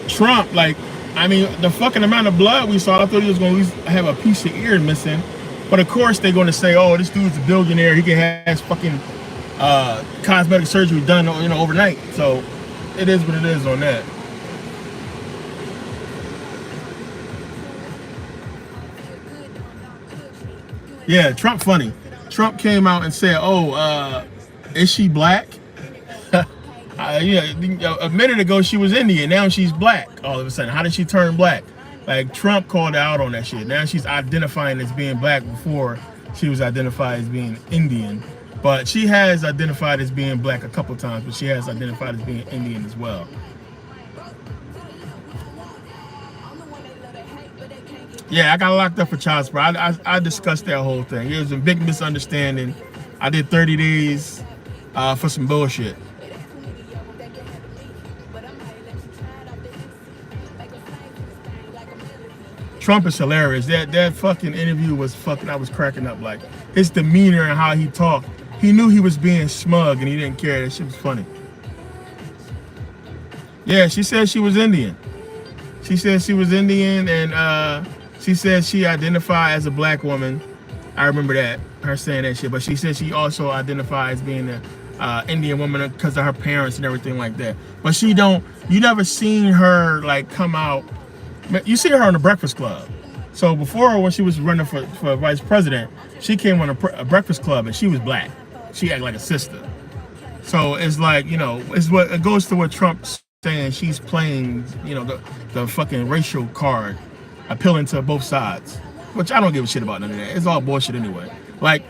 Trump, like, I mean, the fucking amount of blood we saw, I thought he was going to have a piece of ear missing. But of course they're going to say, oh, this dude's a billionaire. He can have his fucking cosmetic surgery done, you know, overnight. So it is what it is on that. Yeah, Trump funny. Trump came out and said, oh, is she black? Yeah, a minute ago she was Indian, now she's black all of a sudden. How did she turn black? Like, Trump called her out on that shit. Now she's identifying as being black. Before she was identified as being Indian. But she has identified as being black a couple times, but she has identified as being Indian as well. Yeah, I got locked up for child support. I discussed that whole thing. It was a big misunderstanding. I did 30 days for some bullshit. Trump is hilarious. That fucking interview was fucking, I was cracking up. Like, his demeanor and how he talked. He knew he was being smug and he didn't care. That shit was funny. Yeah, she said she was Indian. She said she was Indian, and she said she identified as a black woman. I remember that, her saying that shit. But she said she also identified as being an Indian woman because of her parents and everything like that. But she don't, you never seen her like come out. You see her on the Breakfast Club. So before, when she was running for vice president, she came on a Breakfast Club and she was black. She acted like a sister. So it's like, you know, it goes to what Trump's saying. She's playing, you know, the fucking racial card, appealing to both sides, which I don't give a shit about none of that. It's all bullshit anyway. Like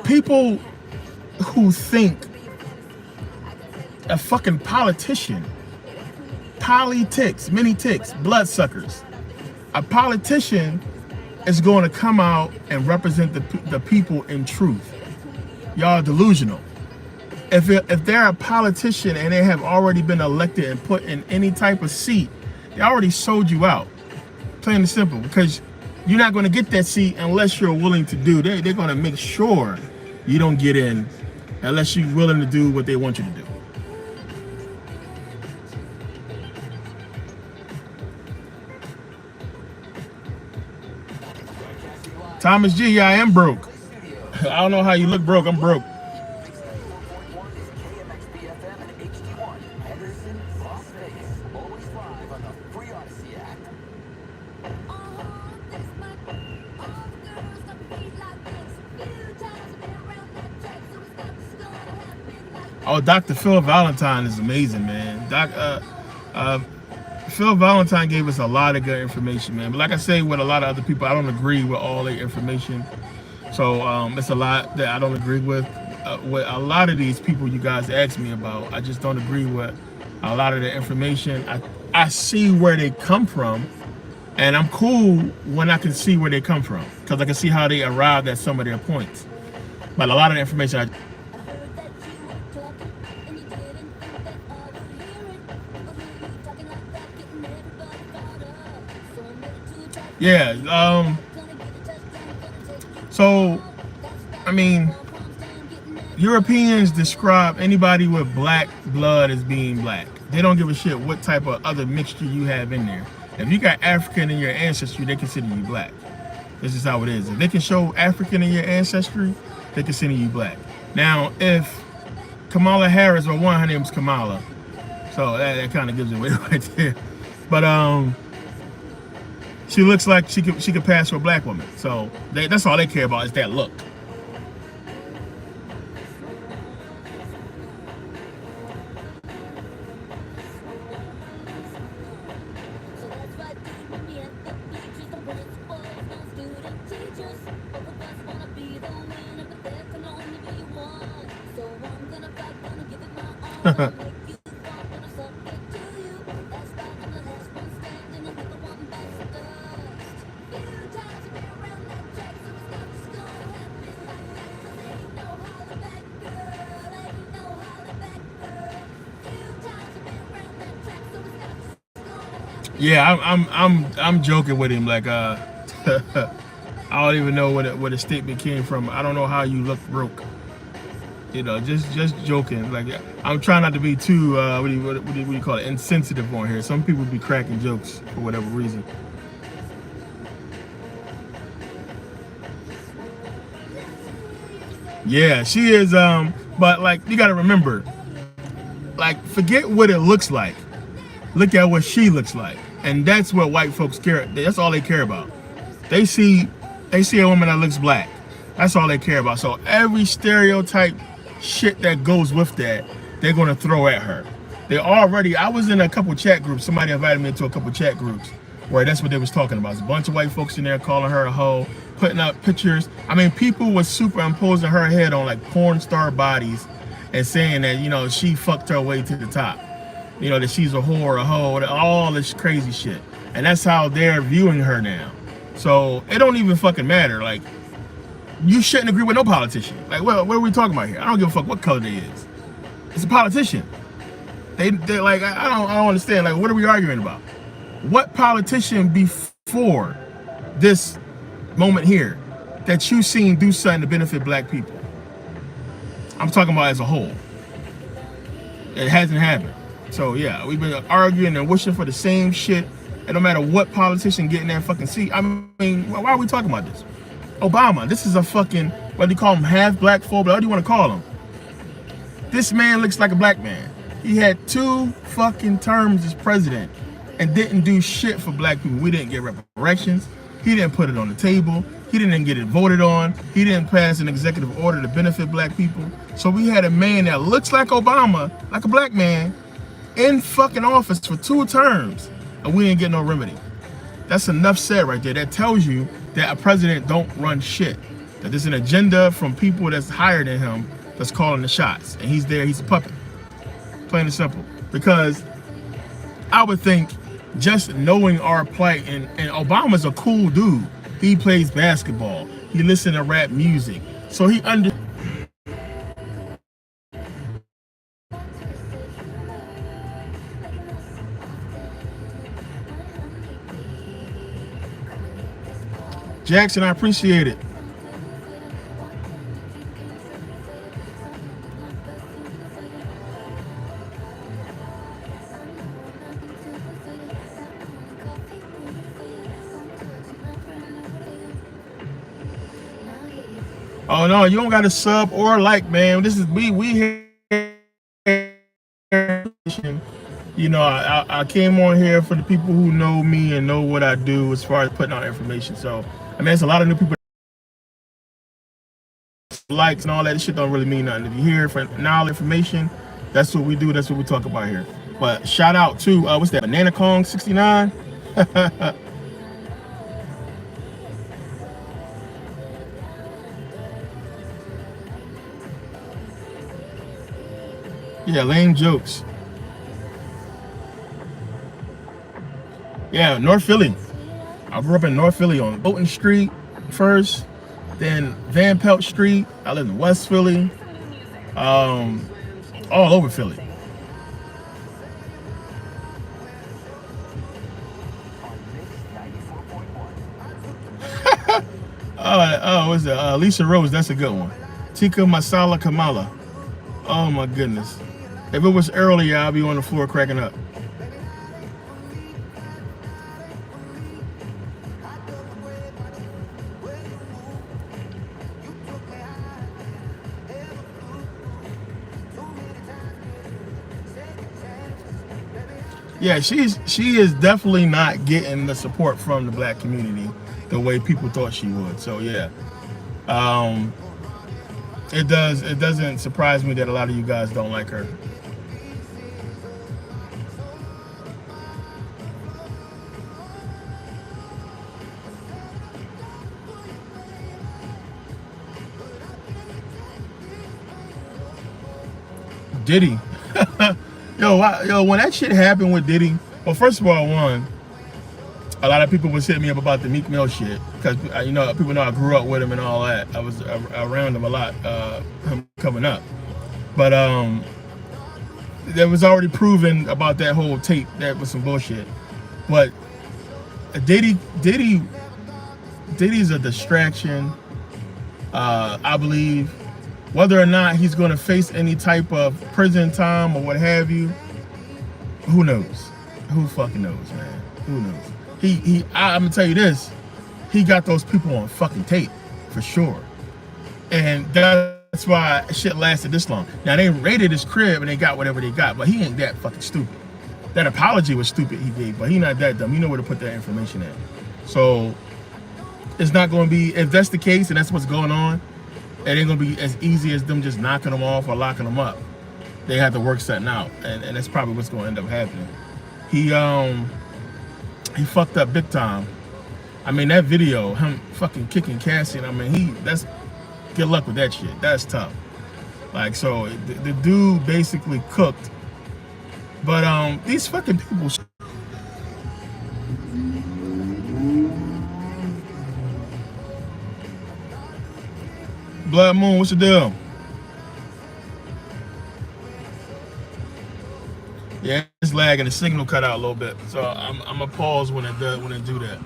people who think a fucking politician, politics, many ticks, bloodsuckers. A politician is going to come out and represent the people in truth. Y'all delusional. If they're a politician and they have already been elected and put in any type of seat, they already sold you out. Plain and simple. Because you're not going to get that seat unless you're willing to do. They're going to make sure you don't get in unless you're willing to do what they want you to do. Thomas G, yeah, I am broke. I don't know how you look broke. I'm broke. Oh, Dr. Phil Valentine is amazing, man. Phil Valentine gave us a lot of good information, man. But like I say, with a lot of other people, I don't agree with all the information. So it's a lot that I don't agree with. With a lot of these people you guys ask me about, I just don't agree with a lot of the information. I see where they come from, and I'm cool when I can see where they come from because I can see how they arrived at some of their points. But a lot of the information, yeah. So, I mean, Europeans describe anybody with black blood as being black. They don't give a shit what type of other mixture you have in there. If you got African in your ancestry, they consider you black. This is how it is. If they can show African in your ancestry, they consider you black. Now, if Kamala Harris, or one, her name's Kamala, so that kind of gives it away right there. But she looks like she could pass for a black woman. So that's all they care about is that look. Yeah, I'm joking with him. Like I don't even know where the statement came from. I don't know how you look broke. You know, just joking. Like I'm trying not to be too what do you call it, insensitive on here. Some people be cracking jokes for whatever reason. Yeah, she is. But like you got to remember, like forget what it looks like. Look at what she looks like, and that's what white folks care. That's all they care about. They see a woman that looks black. That's all they care about. So every stereotype shit that goes with that, they're gonna throw at her. I was in a couple chat groups. Somebody invited me into a couple chat groups where that's what they was talking about. There's a bunch of white folks in there calling her a hoe, putting up pictures. I mean, people was superimposing her head on like porn star bodies and saying that, you know, she fucked her way to the top. You know, that she's a whore, a hoe, all this crazy shit. And that's how they're viewing her now. So it don't even fucking matter. Like, you shouldn't agree with no politician. Like, well, what are we talking about here? I don't give a fuck what color they is. It's a politician. They're like, I don't understand. Like, what are we arguing about? What politician before this moment here that you seen do something to benefit black people? I'm talking about as a whole. It hasn't happened. So yeah, we've been arguing and wishing for the same shit. And no matter what politician get in that fucking seat, I mean, why are we talking about this? Obama, this is a fucking, what do you call him, half black phobe? What do you want to call him? This man looks like a black man. He had 2 fucking terms as president and didn't do shit for black people. We didn't get reparations. He didn't put it on the table. He didn't get it voted on. He didn't pass an executive order to benefit black people. So we had a man that looks like Obama, like a black man, in fucking office for 2 terms, and we didn't get no remedy. That's enough said right there. That tells you that a president don't run shit. That there's an agenda from people that's higher than him that's calling the shots. And he's there, he's a puppet. Plain and simple. Because I would think just knowing our plight, and Obama's a cool dude. He plays basketball. He listens to rap music. So he Jackson, I appreciate it. Oh no, you don't got to sub or like, man. This is we here. You know, I came on here for the people who know me and know what I do as far as putting out information. So, I mean, there's a lot of new people. Likes and all that shit don't really mean nothing. If you hear for now information, that's what we do. That's what we talk about here. But shout out to what's that? Banana Kong 69. Yeah, lame jokes. Yeah, North Philly. I grew up in North Philly on Bolton Street first, then Van Pelt Street. I lived in West Philly, all over Philly. What's that? Lisa Rose, that's a good one. Tikka Masala Kamala. Oh my goodness. If it was earlier, I'd be on the floor cracking up. Yeah, she is definitely not getting the support from the black community the way people thought she would. So yeah, it doesn't surprise me that a lot of you guys don't like her. Diddy. Yo, when that shit happened with Diddy, well, first of all, a lot of people was hitting me up about the Meek Mill shit because people know I grew up with him and all that. I was around him a lot, him coming up. But there was already proven about that whole tape that was some bullshit. But Diddy's a distraction. I believe. Whether or not he's going to face any type of prison time or what have you, who knows? Who fucking knows, man? Who knows? I'm gonna tell you this: he got those people on fucking tape for sure, and that's why shit lasted this long. Now they raided his crib and they got whatever they got, but he ain't that fucking stupid. That apology was stupid he gave, but he not that dumb. You know where to put that information at. So it's not going to be, if that's the case and that's what's going on, it ain't gonna be as easy as them just knocking them off or locking them up. They have to work something out, and that's probably what's gonna end up happening. He fucked up big time. I mean, that video, him fucking kicking Cassie, I mean, that's good luck with that shit. That's tough. Like, so the dude basically cooked. But these fucking people. Blood Moon, what's the deal? Yeah, it's lagging. The signal cut out a little bit, so I'm gonna pause when it do that.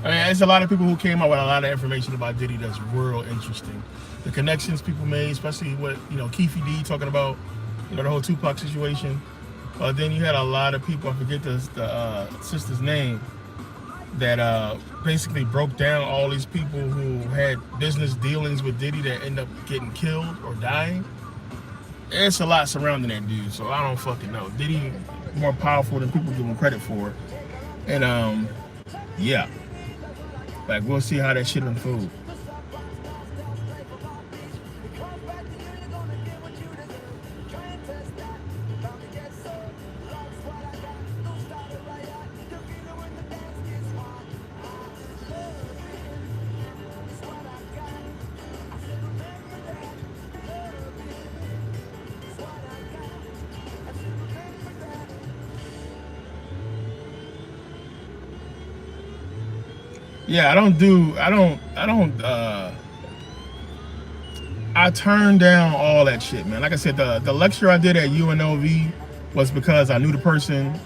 I mean, there's a lot of people who came out with a lot of information about Diddy that's real interesting. The connections people made, especially what, Keefe D talking about, the whole Tupac situation. Then you had a lot of people, I forget the sister's name, that basically broke down all these people who had business dealings with Diddy that end up getting killed or dying. It's a lot surrounding that dude, so I don't fucking know. Diddy more powerful than people give him credit for. And yeah. Like, we'll see how that shit unfolds. Yeah, I turned down all that shit, man. Like I said, the lecture I did at UNLV was because I knew the person,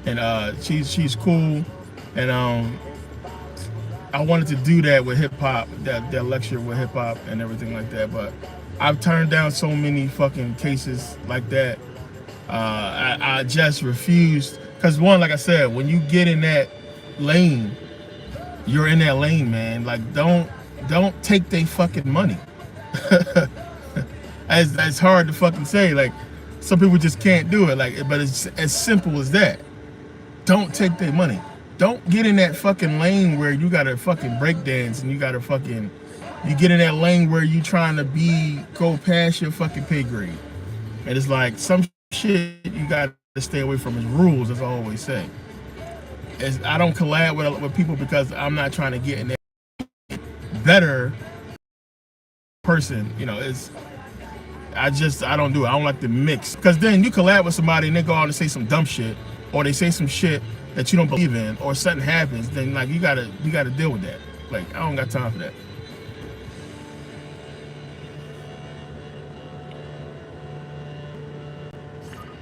and she's cool, and I wanted to do that with hip hop, that lecture with hip hop and everything like that. But I've turned down so many fucking cases like that. I just refused because one, like I said, when you get in that lane, you're in that lane, man. Like don't take they fucking money. As hard to fucking say. Like some people just can't do it. Like, but it's as simple as that. Don't take their money. Don't get in that fucking lane where you gotta fucking break dance and you get in that lane where you trying to go past your fucking pay grade. And it's like some shit you gotta stay away from is rules, as I always say. I don't collab with people because I'm not trying to get in that better person. You know, I don't do it. I don't like to mix. Because then you collab with somebody and they go out and say some dumb shit, or they say some shit that you don't believe in, or something happens, then like you gotta deal with that. Like I don't got time for that.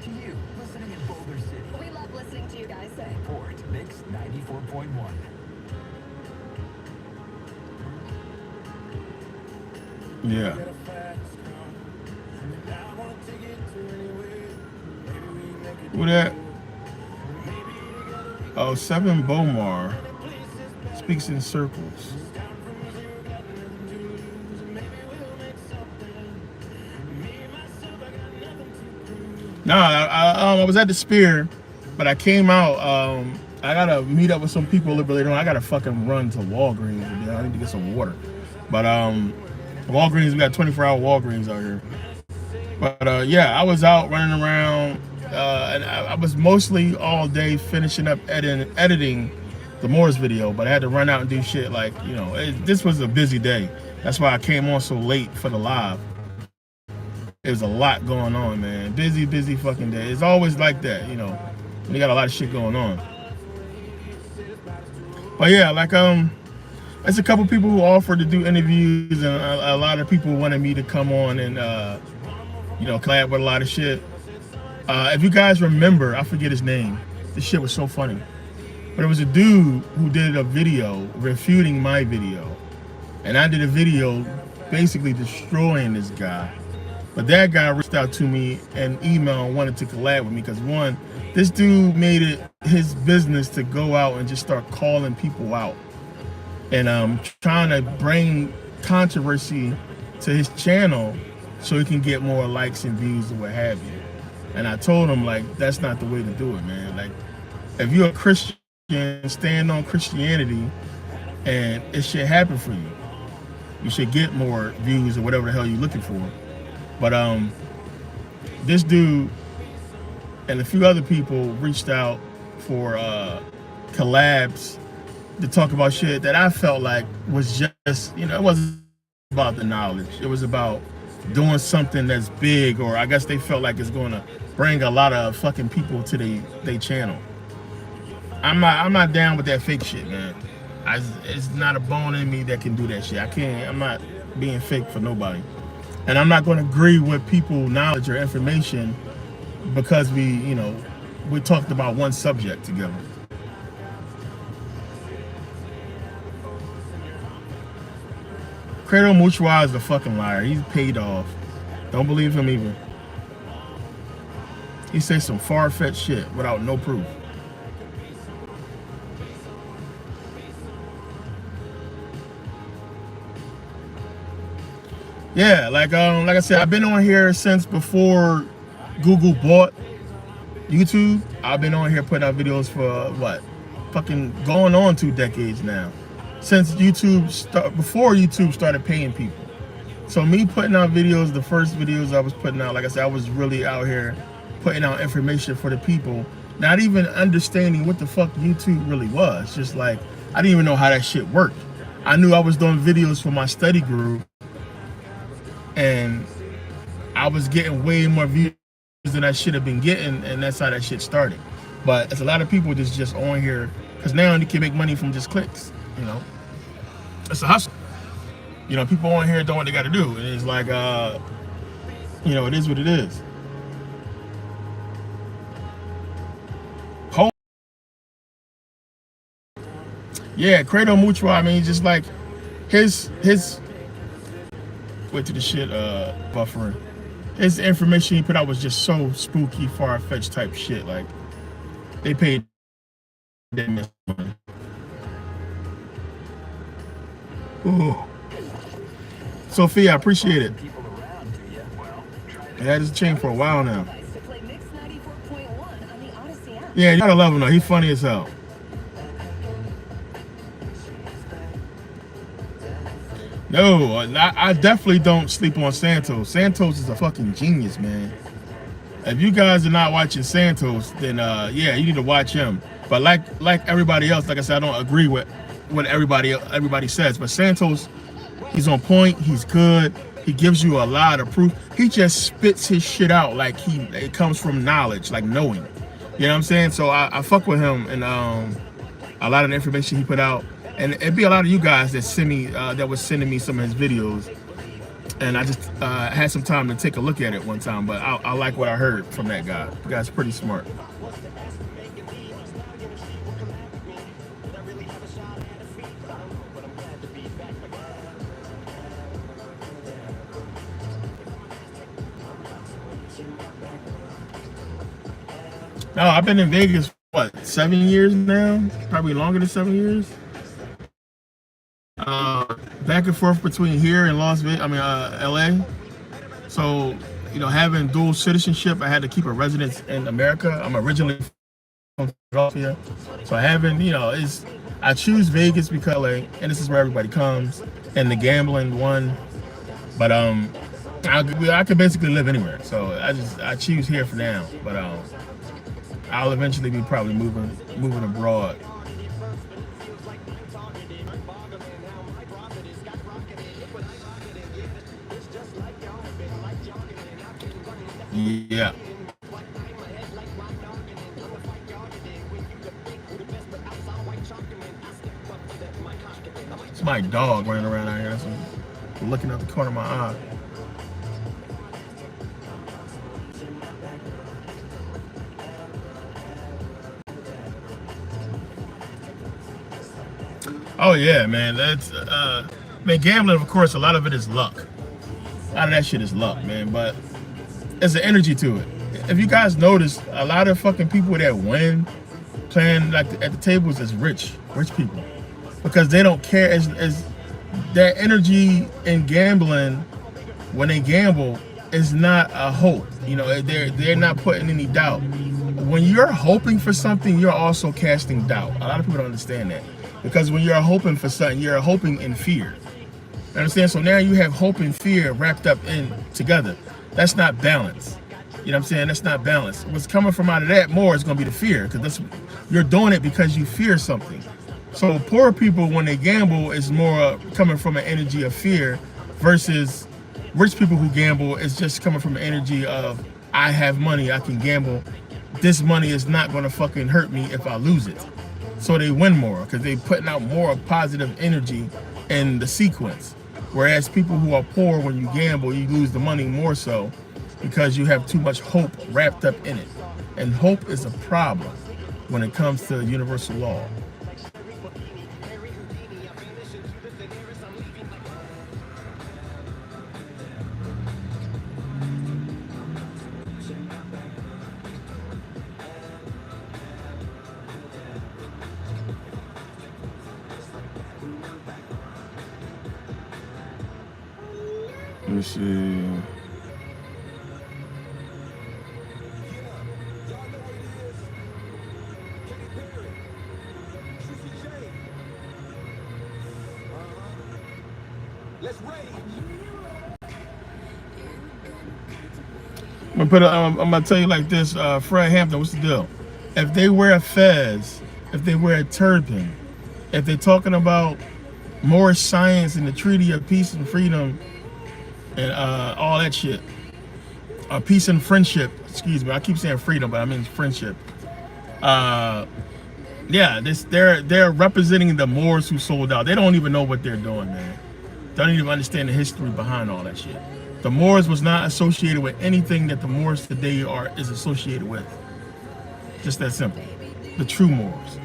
To you, listening in Boulder City. We love listening to you guys say. Port Mix 94.1. Yeah. Who that? Oh, Seven Bomar speaks in circles. No, I was at the Spear, but I came out. I gotta meet up with some people a little bit later on. I gotta fucking run to Walgreens. I need to get some water. But Walgreens, we got 24-hour Walgreens out here. But yeah, I was out running around, and I was mostly all day finishing up editing the Morris video. But I had to run out and do shit. Like, you know, this was a busy day. That's why I came on so late for the live. There's a lot going on, man. Busy fucking day. It's always like that, you know, when you got a lot of shit going on. But yeah, like there's a couple people who offered to do interviews, and a lot of people wanted me to come on and you know, collab with a lot of shit. If you guys remember, I forget his name. This shit was so funny. But it was a dude who did a video refuting my video, and I did a video basically destroying this guy. But that guy reached out to me and email and wanted to collab with me because one, this dude made it his business to go out and just start calling people out and trying to bring controversy to his channel so he can get more likes and views or what have you. And I told him, like, that's not the way to do it, man. Like, if you're a Christian, stand on Christianity and it should happen for you. You should get more views or whatever the hell you're looking for. But this dude and a few other people reached out for collabs to talk about shit that I felt like was just, you know, it wasn't about the knowledge. It was about doing something that's big, or I guess they felt like it's going to bring a lot of fucking people to their channel. I'm not down with that fake shit, man. It's not a bone in me that can do that shit. I'm not being fake for nobody. And I'm not going to agree with people's knowledge or information because we talked about one subject together. Credo Mutua is a fucking liar. He's paid off. Don't believe him either. He says some far-fetched shit without no proof. Yeah, like I said, I've been on here since before Google bought YouTube. I've been on here putting out videos for what? Fucking going on 2 decades now. Since before YouTube started paying people. So me putting out videos, the first videos I was putting out, like I said, I was really out here putting out information for the people, not even understanding what the fuck YouTube really was. Just like, I didn't even know how that shit worked. I knew I was doing videos for my study group, and I was getting way more views than I should have been getting, and that's how that shit started. But there's a lot of people that's just on here because now you can make money from just clicks, you know. It's a hustle. You know, people on here doing what they got to do, and it's like, you know, it is what it is. Yeah, Credo Mutual. I mean, just like his wait to the shit buffering. His information he put out was just so spooky, far-fetched type shit. Like they paid them. Ooh. Sophia, I appreciate it. People around to you. Well, I had this chain for a while now. To play Mix 94.1 on the Odyssey app. Yeah, you gotta love him though. He's funny as hell. No, I definitely don't sleep on Santos. Santos is a fucking genius, man. If you guys are not watching Santos, then yeah, you need to watch him. But like everybody else, like I said, I don't agree with what everybody says. But Santos, he's on point. He's good. He gives you a lot of proof. He just spits his shit out like it comes from knowledge, like knowing. You know what I'm saying? So I fuck with him and a lot of the information he put out. And it'd be a lot of you guys that send me that was sending me some of his videos, and I just had some time to take a look at it one time. But I like what I heard from that guy. The guy's pretty smart. No, I've been in Vegas what 7 years now, probably longer than 7 years. Back and forth between here and Las Vegas, LA. So, you know, having dual citizenship, I had to keep a residence in America. I'm originally from Philadelphia. So having, you know, I choose Vegas because LA, and this is where everybody comes, and the gambling one. But I could basically live anywhere. So I choose here for now. But I'll eventually be probably moving abroad. Yeah. It's my dog running around out here. I'm looking out the corner of my eye. Oh yeah, man. That's man, gambling, of course, a lot of it is luck. A lot of that shit is luck, man. But there's an energy to it. If you guys notice, a lot of fucking people that win playing like at the tables is rich people, because they don't care. As that energy in gambling, when they gamble, is not a hope. You know, they're not putting any doubt. When you're hoping for something, you're also casting doubt. A lot of people don't understand that, because when you're hoping for something, you're hoping in fear. You understand? So now you have hope and fear wrapped up in together. That's not balance. You know what I'm saying? That's not balance. What's coming from out of that more is going to be the fear, because you're doing it because you fear something. So poor people, when they gamble, is more coming from an energy of fear, versus rich people who gamble is just coming from an energy of, I have money, I can gamble. This money is not going to fucking hurt me if I lose it. So they win more because they're putting out more positive energy in the sequence. Whereas people who are poor, when you gamble, you lose the money more so because you have too much hope wrapped up in it. And hope is a problem when it comes to universal law. Let me see. I'm gonna tell you like this, Fred Hampton, what's the deal? If they wear a fez, if they wear a turban, if they're talking about more science and the Treaty of Peace and Freedom and all that shit, peace and friendship, excuse me, I keep saying freedom, but I mean friendship. Yeah, they're representing the Moors who sold out. They don't even know what they're doing, man. They don't even understand the history behind all that shit. The Moors was not associated with anything that the Moors today is associated with. Just that simple. The true Moors.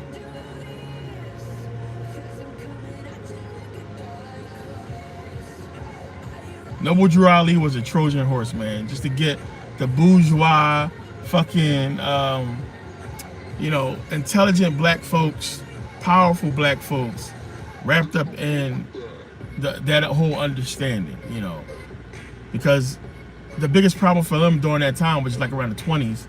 Noble Drew Ali was a Trojan horse, man, just to get the bourgeois, fucking, intelligent black folks, powerful black folks, wrapped up in that whole understanding, because the biggest problem for them during that time, which is like around the 20s,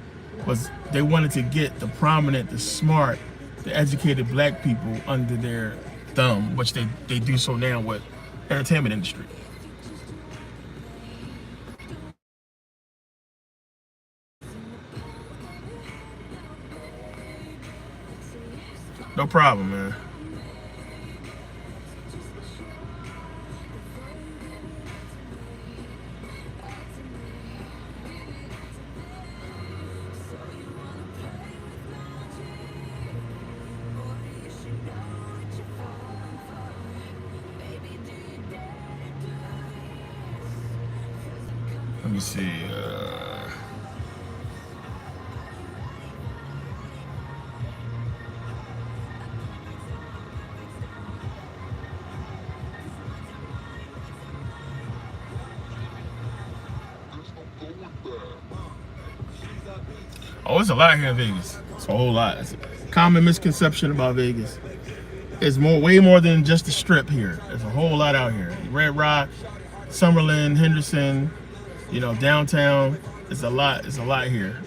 was they wanted to get the prominent, the smart, the educated black people under their thumb, which they do so now with entertainment industry. No problem, man. Let me see. Oh, it's a lot here in Vegas. It's a whole lot. It's a common misconception about Vegas. It's way more than just the strip here. There's a whole lot out here. Red Rock, Summerlin, Henderson, downtown. It's a lot. It's a lot here.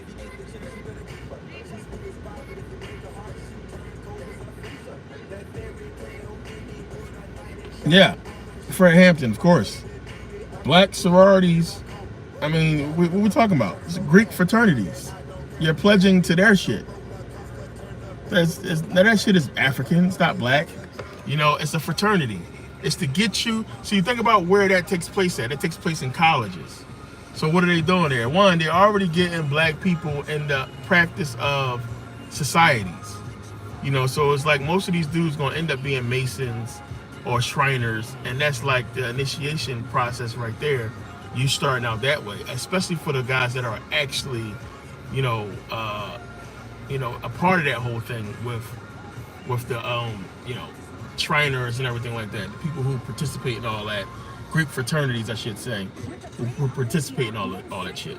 Yeah, Fred Hampton, of course. Black sororities. I mean, what we talking about? It's Greek fraternities. You're pledging to their shit. Now that shit is African. It's not black. It's a fraternity. It's to get you. So you think about where that takes place at. It takes place in colleges. So what are they doing there? One, they're already getting black people in the practice of societies. So it's like most of these dudes gonna end up being Masons or Shriners, and that's like the initiation process right there. You starting out that way, especially for the guys that are actually, a part of that whole thing with the Shriners and everything like that. The people who participate in all that, Greek fraternities, I should say, who participate in all that shit.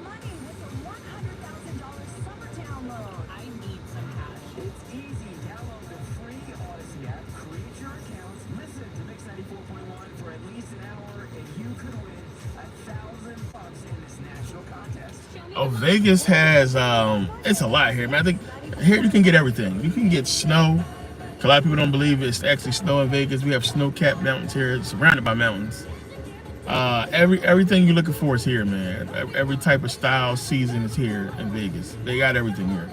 Oh, Vegas has it's a lot here, man. I think here you can get everything. You can get snow. A lot of people don't believe it's actually snow in Vegas. We have snow-capped mountains here, surrounded by mountains. Everything you're looking for is here, man. Every type of style, season is here in Vegas. They got everything here.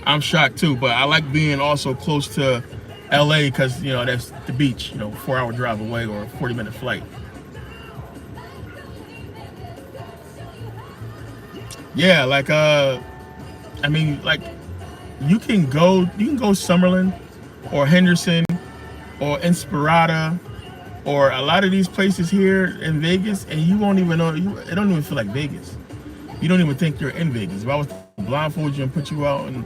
I'm shocked too, but I like being also close to LA because that's the beach. 4-hour drive away or a 40-minute flight. Yeah, you can go Summerlin or Henderson or Inspirada or a lot of these places here in Vegas, and you won't even know. It don't even feel like Vegas. You don't even think you're in Vegas. If I was to blindfold you and put you out in,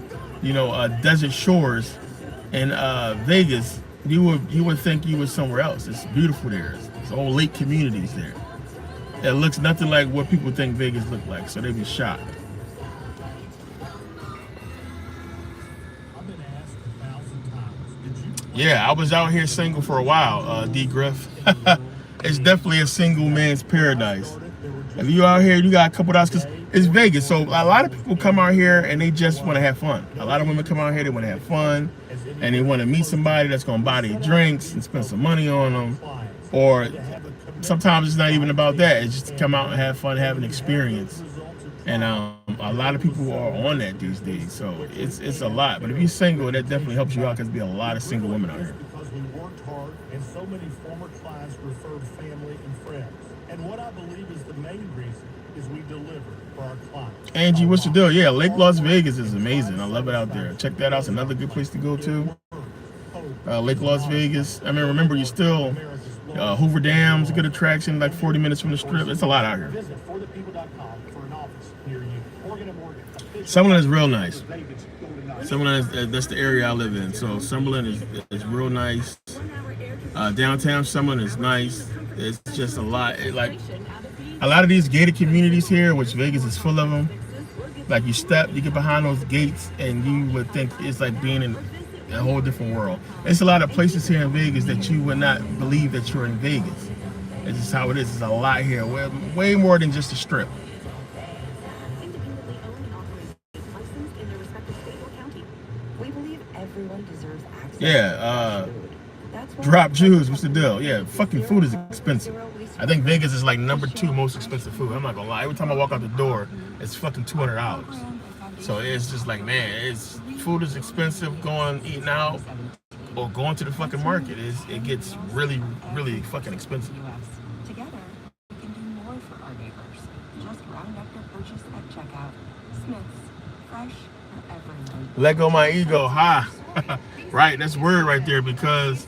desert shores in Vegas, you would think you were somewhere else. It's beautiful there. There's whole lake communities there. It looks nothing like what people think Vegas look like, so they'd be shocked. Yeah, I was out here single for a while, D. Griff. It's definitely a single man's paradise. If you out here, you got a couple dollars, because it's Vegas. So a lot of people come out here and they just want to have fun. A lot of women come out here, they want to have fun, and they want to meet somebody that's going to buy their drinks and spend some money on them. Or sometimes it's not even about that. It's just to come out and have fun, have an experience. And a lot of people are on that these days, so it's a lot. But if you're single, that definitely helps you out because there'll be a lot of single women out here. Because we worked hard, and so many former clients referred family and friends. And what I believe is the main reason is we deliver for our clients. Angie, what's the deal? Yeah, Lake Las Vegas is amazing. I love it out there. Check that out. It's another good place to go to. Lake Las Vegas. I mean, remember, you still Hoover Dam's a good attraction, like 40 minutes from the strip. It's a lot out here. Summerlin is real nice. Summerlin, that's the area I live in. So Summerlin is real nice. Downtown Summerlin is nice. It's just a lot. a lot of these gated communities here, which Vegas is full of them, like you get behind those gates and you would think it's like being in a whole different world. There's a lot of places here in Vegas that you would not believe that you're in Vegas. It's just how it is. There's a lot here, way more than just a strip. Independently owned and operated, licensed in their respective state or county. We believe everyone deserves access. Yeah, drop Jews, what's the deal? Yeah, fucking food is expensive. I think Vegas is like #2 most expensive food. I'm not gonna lie. Every time I walk out the door, it's fucking $200. So it's just like, man, food is expensive. Eating out or going to the fucking market it gets really, really fucking expensive. Together, we can do more for our neighbors. Just round up your purchase at checkout. Smith's, fresh for everyone. Let go my ego, ha. Right, that's word right there, because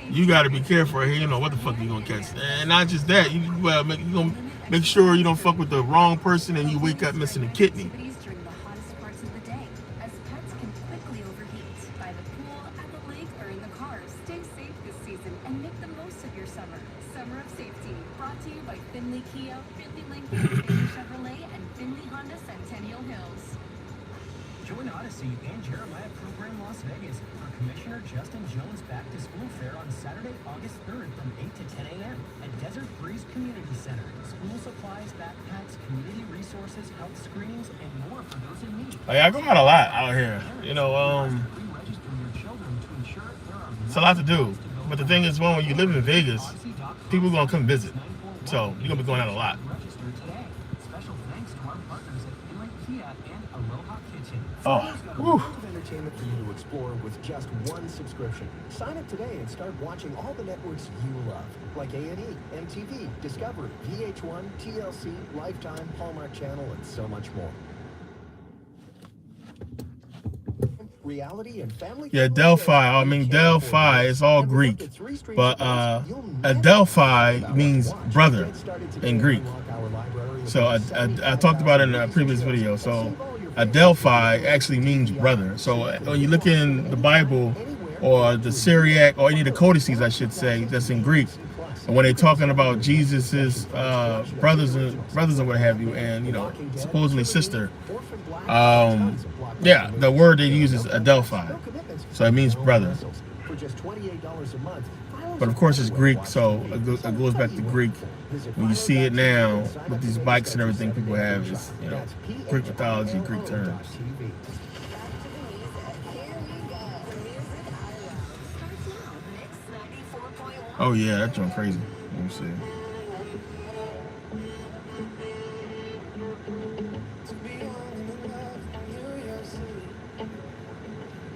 you got to be careful here. You know what the fuck you gonna catch, and not just that. You gonna make sure you don't fuck with the wrong person and you wake up missing a kidney. During the hottest parts of the day, as pets can quickly overheat by the pool, at the lake, or in the car. Stay safe this season and make the most of your summer. Summer of Safety, brought to you by Finley Kia, Finley Lincoln, Finley Chevrolet, and Finley Honda Centennial Hills. Join Odyssey and Jeremiah Program Las Vegas for Commissioner Justin Jones Back to School Fair on Saturday, August 3rd from 8 to 10 a.m. at Desert Breeze Community Center. School supplies, backpacks, community resources, health screenings, and more for those in need. Like, I go out a lot out here. You know, it's a lot to do. But the thing is, when you live in Vegas, people are gonna come visit. So you're gonna be going out a lot. Special thanks to our partners at Finley Kia and Aloha Kitchen. Oh, whew. Entertainment for you to explore with just one subscription. Sign up today and start watching all the networks you love, like A&E, MTV, Discovery, VH1, TLC, Lifetime, Hallmark Channel, and so much more. Reality and family. Yeah, Delphi. I mean, Delphi is all Greek, but Adelphi means brother in Greek. So I talked about it in a previous video. So Adelphi actually means brother. So when you look in the Bible or the Syriac or any of the codices, I should say, that's in Greek, and when they're talking about Jesus's brothers and what have you, and supposedly sister, yeah, the word they use is Adelphi, so it means brother. But of course it's Greek, so it goes back to Greek. When you see it now with these bikes and everything people have, it's Greek mythology, Greek terms. Oh yeah, that joint crazy. Let me see.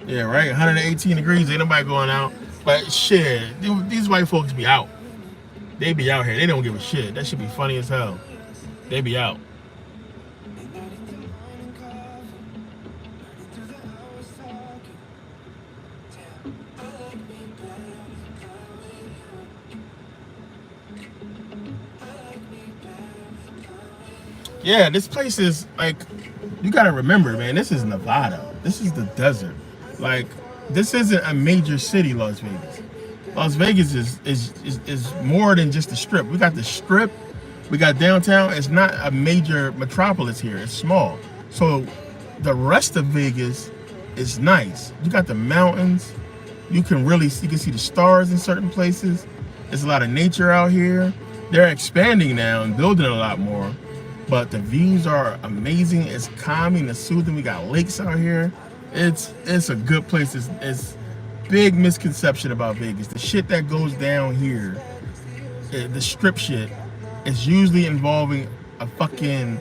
Yeah, right. 118 degrees. Ain't nobody going out. But shit, these white folks be out. They be out here. They don't give a shit. That should be funny as hell. They be out. Yeah, this place is like, you gotta remember, man, this is Nevada. This is the desert. Like, this isn't a major city, Las Vegas. Las Vegas is more than just the strip. We got the strip, we got downtown. It's not a major metropolis here. It's small. So the rest of Vegas is nice. You got the mountains. You can see the stars in certain places. There's a lot of nature out here. They're expanding now and building a lot more. But the views are amazing. It's calming, it's soothing. We got lakes out here. It's a good place. It's big misconception about Vegas. The shit that goes down here, the strip shit, is usually involving a fucking,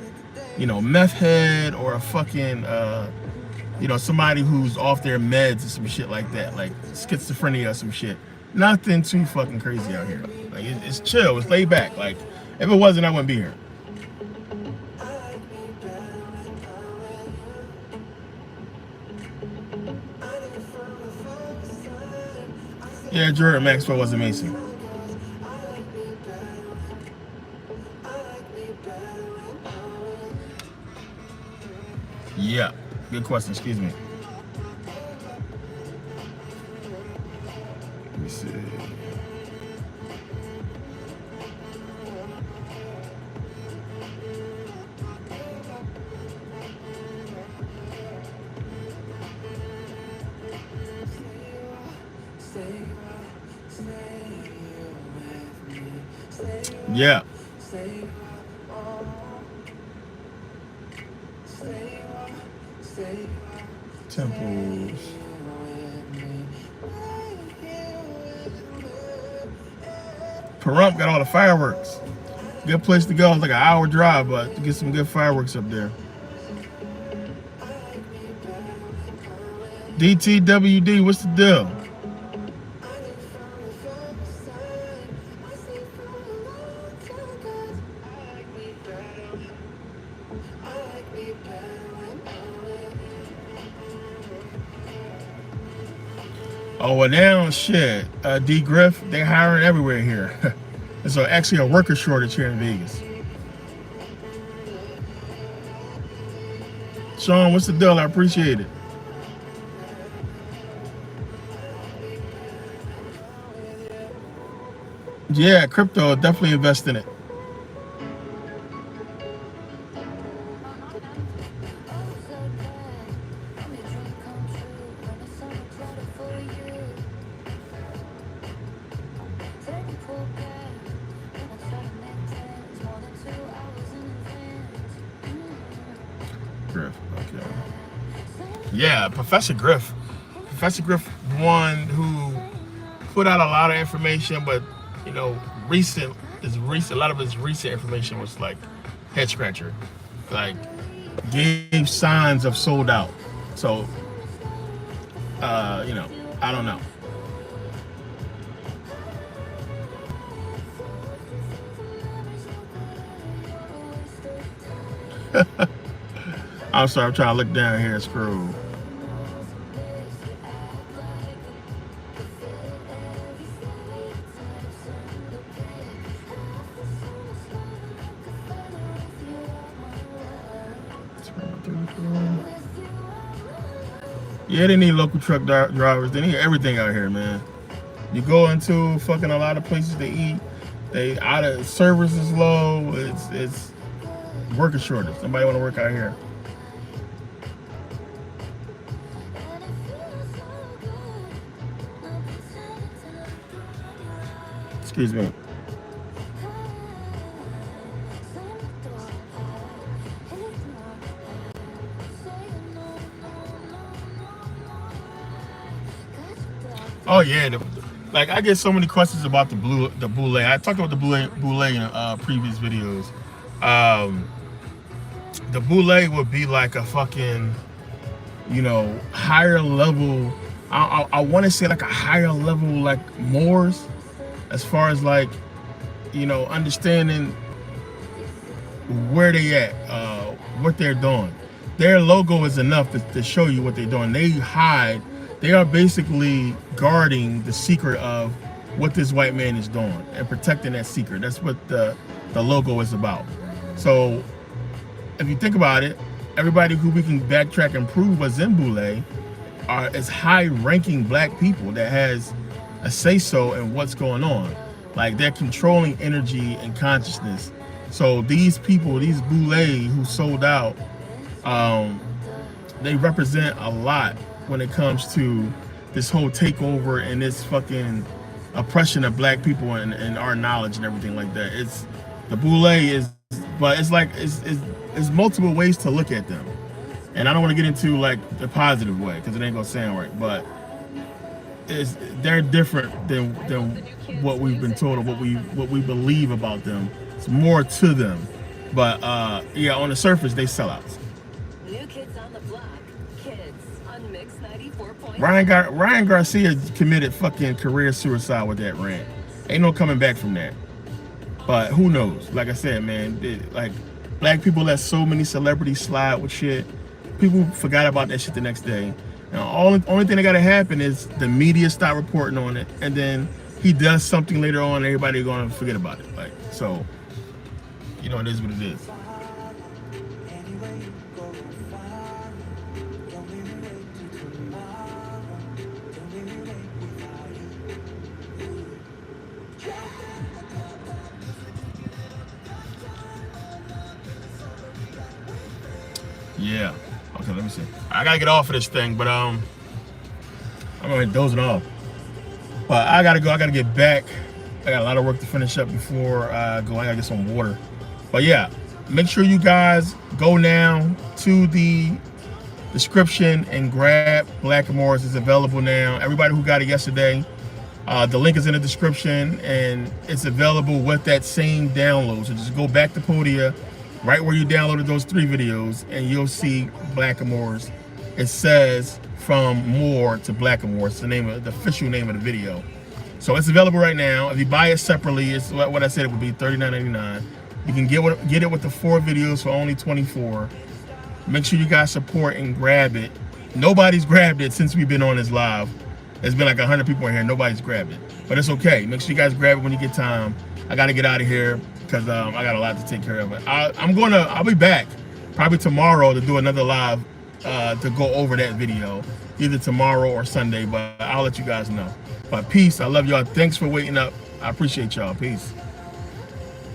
meth head or a fucking, somebody who's off their meds or some shit like that, like schizophrenia or some shit. Nothing too fucking crazy out here. Like, it's chill. It's laid back. Like, if it wasn't, I wouldn't be here. Yeah, Jordan Maxwell was amazing. Yeah, good question. Excuse me. Let me see. Yeah. Temples. Pahrump got all the fireworks. Good place to go. It's like an hour drive, but to get some good fireworks up there. DTWD, what's the deal? Oh, well now, shit. D. Griff, they hiring everywhere here. There's actually a worker shortage here in Vegas. Sean, what's the deal? I appreciate it. Yeah, crypto, definitely invest in it. Griff, okay. Yeah, Professor Griff. Professor Griff, one who put out a lot of information, but you know, a lot of his recent information was like head scratcher, like gave signs of sold out. So, you know, I don't know. I'm sorry, I'm trying to look down here and scroll. Yeah, they need local truck drivers. They need everything out here, man. You go into fucking a lot of places to eat. They out of service is low. It's worker shortage. Somebody want to work out here. Excuse me. Oh yeah, like I get so many questions about the boule. I talked about the boule in previous videos. The boule would be like a fucking, you know, higher level. I want to say like a higher level, like Moors, as far as like, you know, understanding where they at, what they're doing. Their logo is enough to show you what they're doing. They hide. They are basically guarding the secret of what this white man is doing and protecting that secret. That's what the logo is about. So if you think about it, everybody who we can backtrack and prove was in boule is high-ranking black people that has a say-so in what's going on. Like they're controlling energy and consciousness. So these people, these boule who sold out, they represent a lot when it comes to this whole takeover and this fucking oppression of black people and our knowledge and everything like that. It's the boule is, but it's like it's multiple ways to look at them, and I don't want to get into like the positive way because it ain't gonna sound right, but they're different than what we've been told or what we believe about them. It's more to them, but yeah, on the surface they sell out. New kids on the block. Ryan Garcia committed fucking career suicide with that rant. Ain't no coming back from that. But who knows? Like I said, man, like black people let so many celebrities slide with shit. People forgot about that shit the next day. Now, only thing that gotta happen is the media stop reporting on it, and then he does something later on, and everybody gonna forget about it. Like, so, you know, it is what it is. Yeah. Okay, let me see. I gotta get off of this thing, but I'm gonna dozing off. But I gotta go. I gotta get back I got a lot of work to finish up before I go. I gotta get some water. But yeah, make sure you guys go now to the description and grab Blackamoors. It's available now. Everybody who got it yesterday, the link is in the description and it's available with that same download. So just go back to Podia, right where you downloaded those 3 videos, and you'll see Blackamoors. It says From More to Blackamoors. It's the official name of the video. So it's available right now. If you buy it separately, it's what I said it would be, $39.99. You can get it with the 4 videos for only $24. Make sure you guys support and grab it. Nobody's grabbed it since we've been on this live. There's been like 100 people in here. Nobody's grabbed it, but it's okay. Make sure you guys grab it when you get time. I got to get out of here because I got a lot to take care of. I'll be back probably tomorrow to do another live to go over that video, either tomorrow or Sunday. But I'll let you guys know. But peace. I love y'all. Thanks for waiting up. I appreciate y'all. Peace.